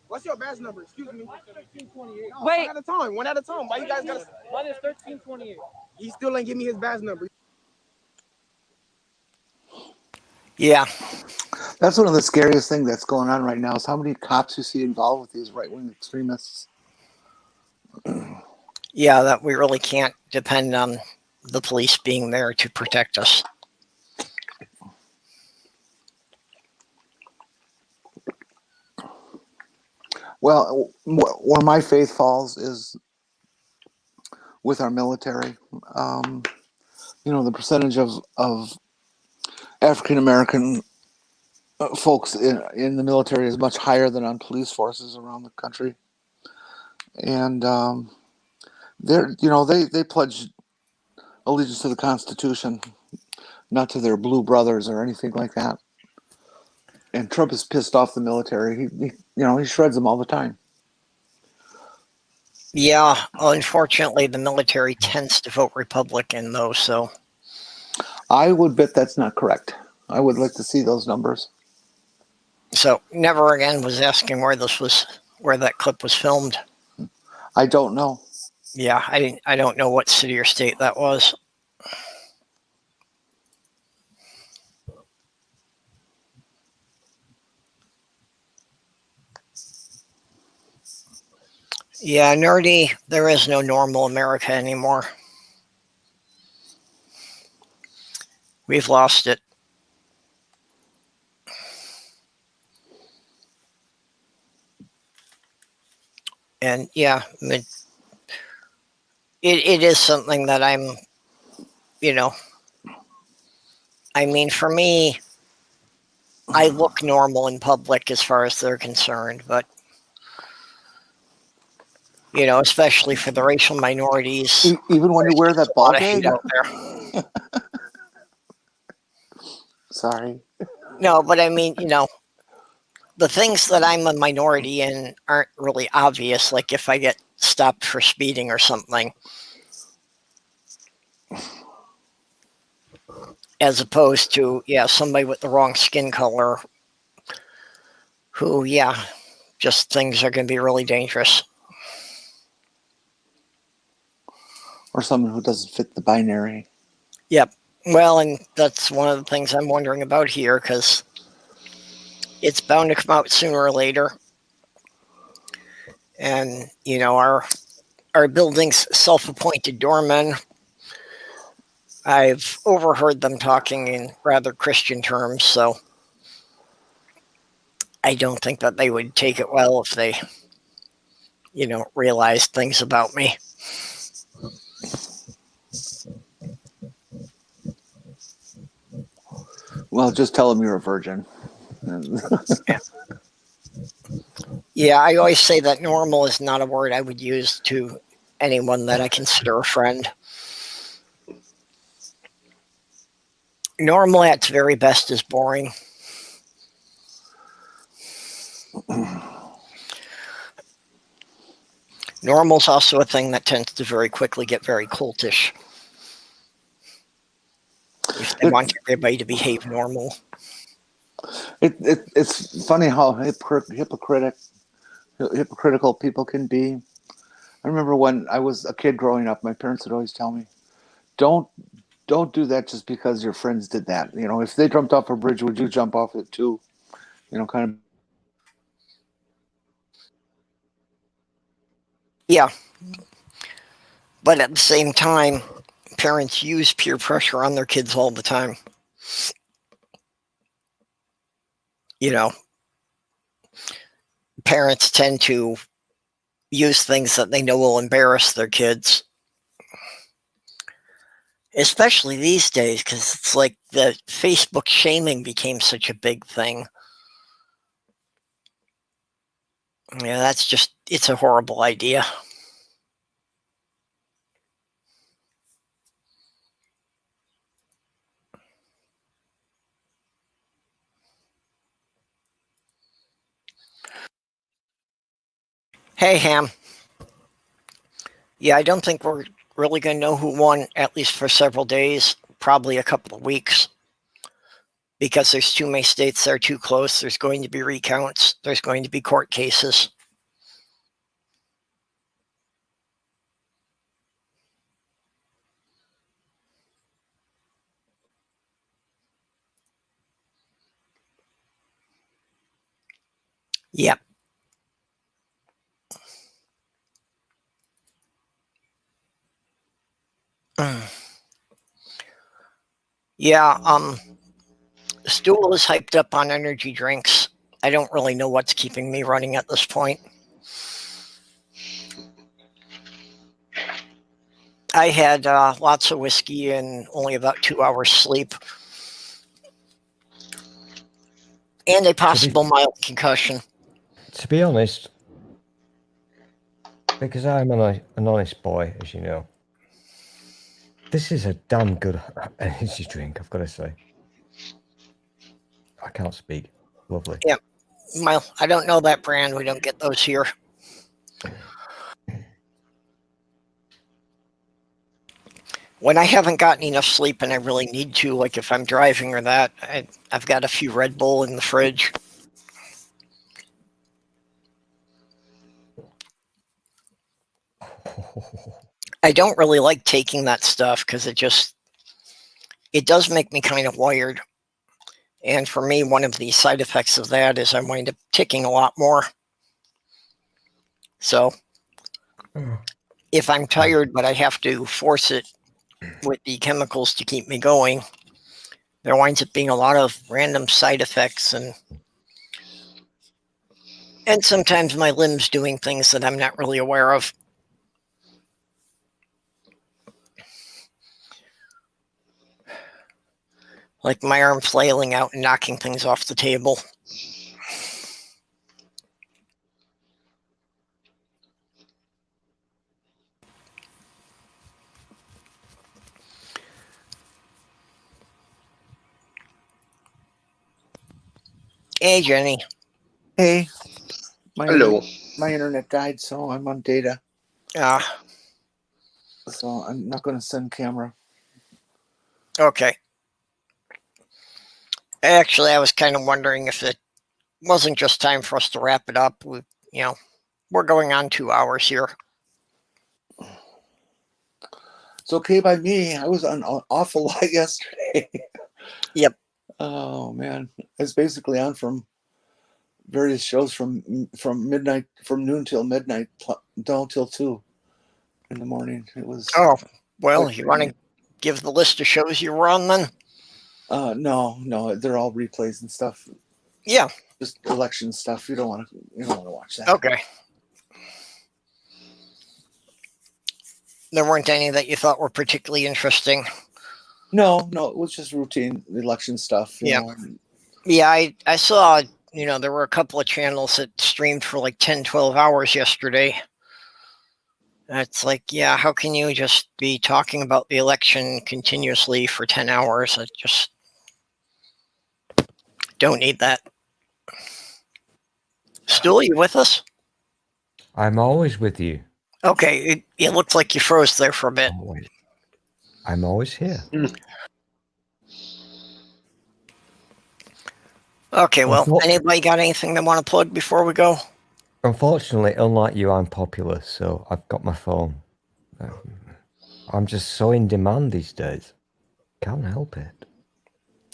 What's your badge number? Excuse me. 1328. Wait. One at a time. Why you guys got? Mine is 1328. He still ain't give me his badge number. Yeah. That's one of the scariest things that's going on right now is how many cops you see involved with these right-wing extremists. Yeah, that we really can't depend on the police being there to protect us. Well, where my faith falls is with our military. The percentage of African American folks in the military is much higher than on police forces around the country, and they pledge allegiance to the Constitution, not to their blue brothers or anything like that. And Trump is pissed off the military. He shreds them all the time. Yeah, unfortunately, the military tends to vote Republican, though, so. I would bet that's not correct. I would like to see those numbers. So, Never Again was asking where that clip was filmed. I don't know. Yeah, I don't know what city or state that was. Yeah, nerdy, there is no normal America anymore. We've lost it. And yeah, it is something that I'm, for me, I look normal in public as far as they're concerned, but especially for the racial minorities. Even when you wear that ball gag? Out there. Sorry. No, but the things that I'm a minority in aren't really obvious, like if I get stopped for speeding or something. As opposed to, somebody with the wrong skin color who, just things are going to be really dangerous. Or someone who doesn't fit the binary. Yep. Well, and that's one of the things I'm wondering about here, because it's bound to come out sooner or later. And, our building's self-appointed doormen, I've overheard them talking in rather Christian terms, so I don't think that they would take it well if they, realized things about me. Well, just tell them you're a virgin. Yeah, I always say that normal is not a word I would use to anyone that I consider a friend. Normal at its very best is boring. Normal is also a thing that tends to very quickly get very cultish. If they want everybody to behave normal. It's funny how hypocritical people can be. I remember when I was a kid growing up, my parents would always tell me, don't do that just because your friends did that. If they jumped off a bridge, would you jump off it too? Kind of. Yeah. But at the same time, parents use peer pressure on their kids all the time. You know, parents tend to use things that they know will embarrass their kids. Especially these days, because it's like the Facebook shaming became such a big thing. Yeah, that's just, it's a horrible idea. Hey, Ham. Yeah, I don't think we're really going to know who won, at least for several days, probably a couple of weeks. Because there's too many states that are too close. There's going to be recounts. There's going to be court cases. Yep. Yeah, Stool is hyped up on energy drinks. I don't really know what's keeping me running at this point. I had lots of whiskey and only about 2 hours sleep. And a possible mild concussion. To be honest, because I'm an honest boy, as you know, this is a damn good energy drink, I've got to say. I can't speak. Lovely. Yeah. Well, I don't know that brand. We don't get those here. When I haven't gotten enough sleep and I really need to, like if I'm driving or that, I've got a few Red Bull in the fridge. I don't really like taking that stuff because it does make me kind of wired. And for me, one of the side effects of that is I wind up ticking a lot more. So if I'm tired, but I have to force it with the chemicals to keep me going, there winds up being a lot of random side effects and sometimes my limbs doing things that I'm not really aware of. Like my arm flailing out and knocking things off the table. Hey, Jenny. Hey. Hello. My internet died, so I'm on data. So I'm not going to send camera. Okay. Actually, I was kind of wondering if it wasn't just time for us to wrap it up. We're going on 2 hours here. It's okay by me. I was on an awful lot yesterday. Yep. Oh man, it's basically on from various shows from midnight, from noon till midnight, down till 2 in the morning. It was. Oh well, you want to give the list of shows you were on then? No, they're all replays and stuff. Yeah. Just election stuff. You don't want to watch that. Okay. There weren't any that you thought were particularly interesting? No, it was just routine election stuff. You know. Yeah, I saw, there were a couple of channels that streamed for like 10, 12 hours yesterday. It's like, yeah, how can you just be talking about the election continuously for 10 hours? I just don't need that. Stool, you with us? I'm always with you. Okay, it looked like you froze there for a bit. I'm always here. Okay, well, anybody got anything they want to plug before we go? Unfortunately, unlike you, I'm popular, so I've got my phone. I'm just so in demand these days. Can't help it.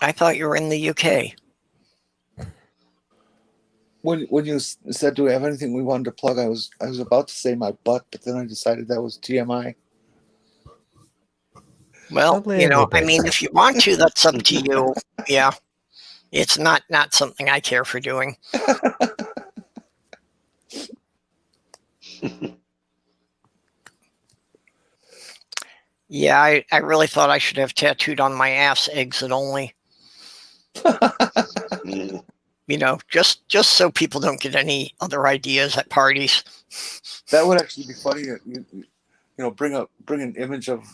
I thought you were in the UK. When you said, do we have anything we wanted to plug, I was about to say my butt, but then I decided that was TMI. Well, I mean, if you want to, that's up to you. Yeah. It's not something I care for doing. Yeah, I really thought I should have tattooed on my ass exit only. Just so people don't get any other ideas at parties. That would actually be funny. Bring an image of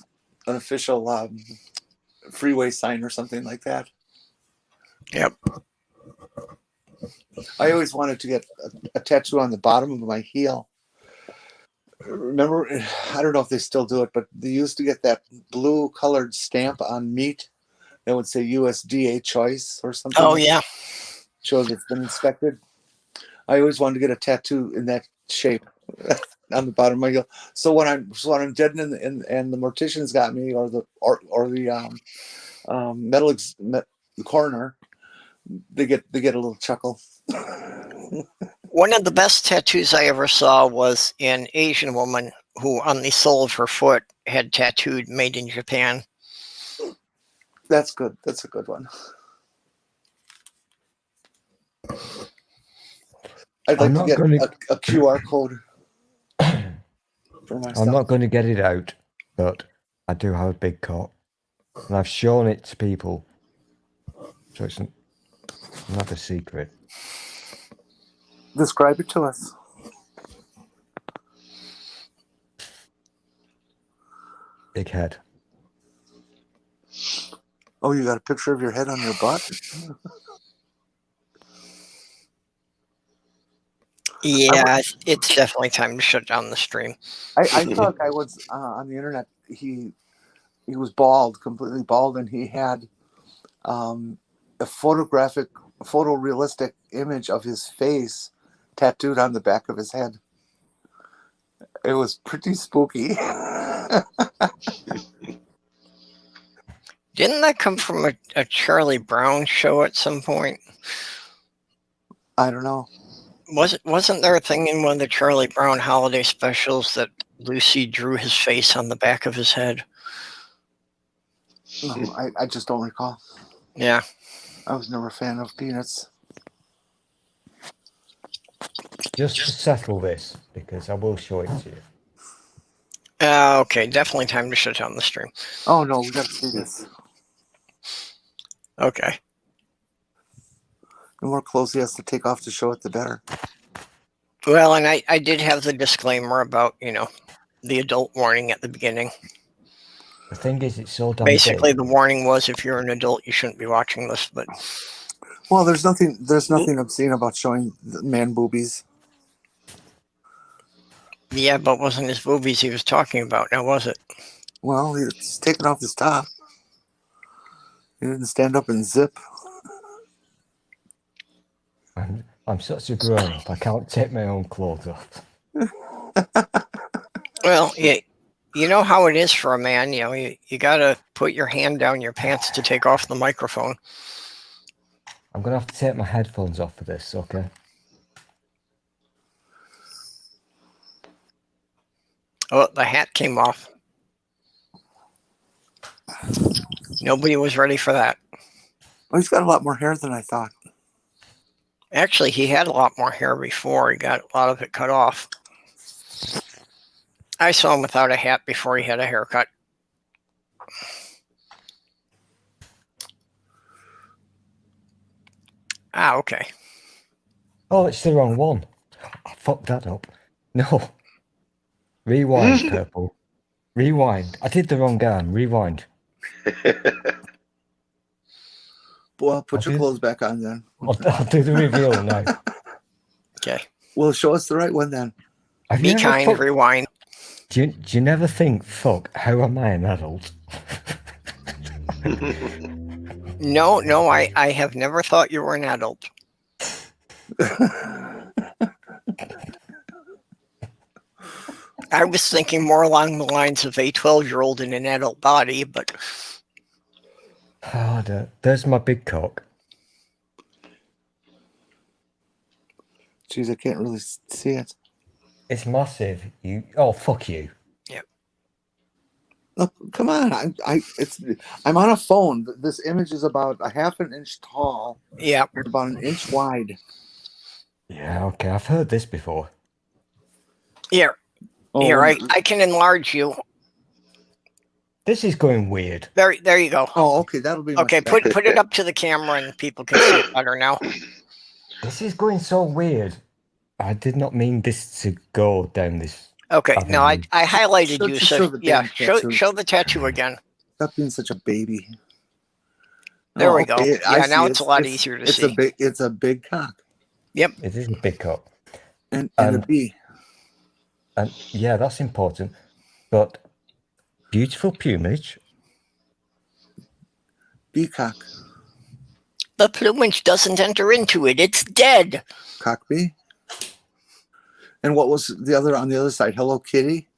an official freeway sign or something like that. Yep. I always wanted to get a tattoo on the bottom of my heel. Remember, I don't know if they still do it, but they used to get that blue colored stamp on meat that would say USDA choice or something. Oh, yeah. Shows it's been inspected. I always wanted to get a tattoo in that shape on the bottom of my heel. So when I'm dead and the mortician's got me, or the coroner, they get a little chuckle. One of the best tattoos I ever saw was an Asian woman who, on the sole of her foot, had tattooed "Made in Japan." That's good. That's a good one. I'd like to get a QR code for myself. I'm not going to get it out, but I do have a big cock, and I've shown it to people, so it's not a secret. Describe it to us. Big head. Oh, you got a picture of your head on your butt? Yeah, it's definitely time to shut down the stream. I thought I was on the internet. He was bald, completely bald, and he had a photorealistic image of his face tattooed on the back of his head. It was pretty spooky. Didn't that come from a Charlie Brown show at some point? I don't know. Wasn't there a thing in one of the Charlie Brown holiday specials that Lucy drew his face on the back of his head? No, I just don't recall. Yeah. I was never a fan of peanuts. Just to settle this, because I will show it to you. Okay, definitely time to shut down the stream. Oh, no, we got to see this. Okay. The more clothes he has to take off to show it, the better. Well, and I did have the disclaimer about, the adult warning at the beginning. The thing is, it's so damn Basically, big. the warning was if you're an adult, you shouldn't be watching this, but... Well, there's nothing obscene about showing man boobies. Yeah, but wasn't his boobies he was talking about, now was it? Well, he's taking off his top. He didn't stand up and zip. I'm such a grown-up, I can't take my own clothes off. Well, yeah, you know how it is for a man, you gotta put your hand down your pants to take off the microphone. I'm going to have to take my headphones off for this, okay? Oh, the hat came off. Nobody was ready for that. Well, he's got a lot more hair than I thought. Actually, he had a lot more hair before. He got a lot of it cut off. I saw him without a hat before he had a haircut. Ah, okay. Oh, it's the wrong one. I fucked that up. No. Rewind, Purple. Rewind. I did the wrong game. Rewind. Well, put your clothes back on then. I'll do the reveal now. Okay. Well, show us the right one then. Be kind, rewind. Do you never think, fuck, how am I an adult? No, I have never thought you were an adult. I was thinking more along the lines of a 12-year-old in an adult body, but... Oh, there's my big cock. Jeez, I can't really see it. It's massive. Oh, fuck you. Yep. Look, come on. I'm on a phone. This image is about a half an inch tall. Yeah. And about an inch wide. Yeah, okay. I've heard this before. Here. Oh, Here, I can enlarge you. This is going weird. There you go. Oh, okay. That'll be okay. Put it up to the camera and people can see it better now. This is going so weird. I did not mean this to go down this. Okay, no, I highlighted you, so yeah, show the tattoo again. Stop being such a baby. There we go. Yeah, now it's a lot easier to see. It's a big cock. Yep. It is a big cock. And a B. And yeah, that's important. But beautiful plumage. B-cock. The plumage doesn't enter into it. It's dead. Cock B. And what was the other on the other side? Hello Kitty?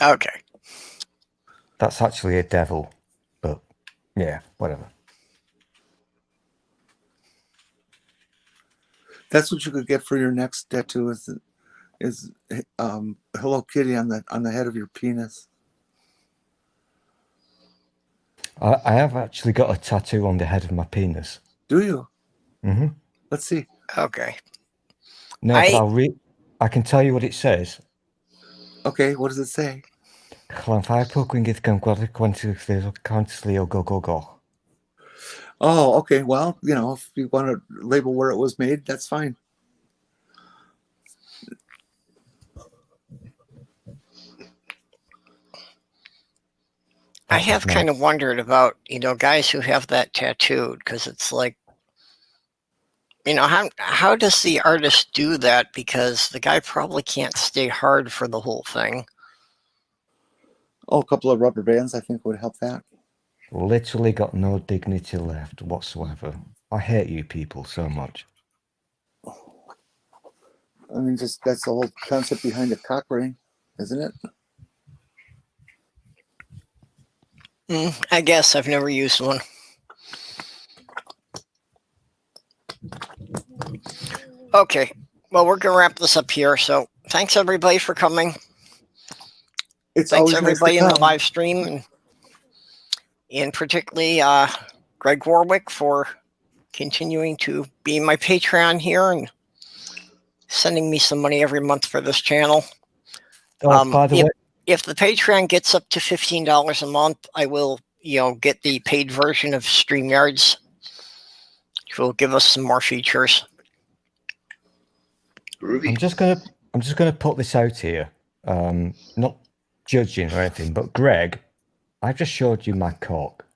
Okay. That's actually a devil, but yeah, whatever. That's what you could get for your next tattoo is Hello Kitty on the head of your penis. I have actually got a tattoo on the head of my penis. Do you? Mm-hmm. Let's see. Okay. No, but I can tell you what it says. Okay, what does it say? Oh, okay. Well, if you want to label where it was made, that's fine. I have kind of wondered about, guys who have that tattooed, because it's like, how does the artist do that? Because the guy probably can't stay hard for the whole thing. Oh, a couple of rubber bands, I think, would help that. Literally got no dignity left whatsoever. I hate you people so much. I mean, that's the whole concept behind a cock ring, isn't it? I guess I've never used one. Okay, well, we're going to wrap this up here. So thanks, everybody, for coming. Thanks, everybody in the live stream, and particularly Greg Warwick for continuing to be my Patreon here and sending me some money every month for this channel. By the way, if the Patreon gets up to $15 a month, I will, get the paid version of StreamYards, which will give us some more features. I'm just gonna put this out here. Not judging or anything, but Greg, I just showed you my cock.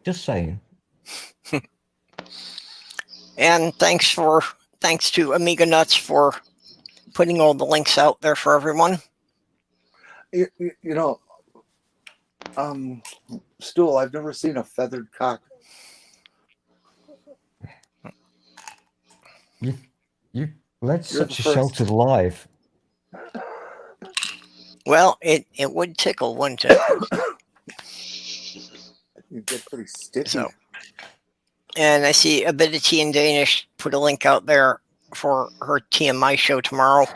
Just saying. And thanks to Amiga Nuts for putting all the links out there for everyone. Stool, I've never seen a feathered cock. You led such a sheltered life. Well, it would tickle, wouldn't it? You get pretty sticky. So, and I see a bit of tea in Danish put a link out there for her TMI show tomorrow,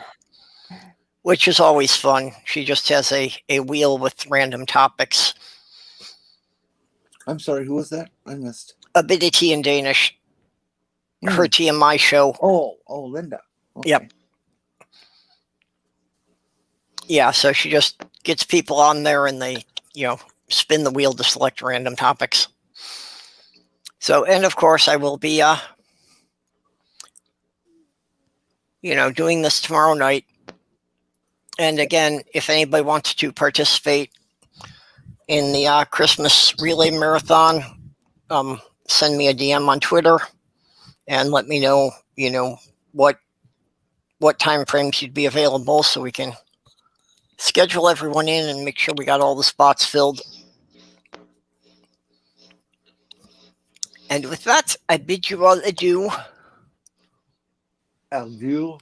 which is always fun. She just has a wheel with random topics. I'm sorry, who was that? I missed. A bit of tea in Danish. Her TMI show. Oh, Linda. Okay. Yep. Yeah, so she just gets people on there and they, spin the wheel to select random topics. So, and of course, I will be, doing this tomorrow night. And again, if anybody wants to participate in the Christmas Relay Marathon, send me a DM on Twitter and let me know, what time frames you'd be available so we can schedule everyone in and make sure we got all the spots filled. And with that, I bid you all adieu. Adieu.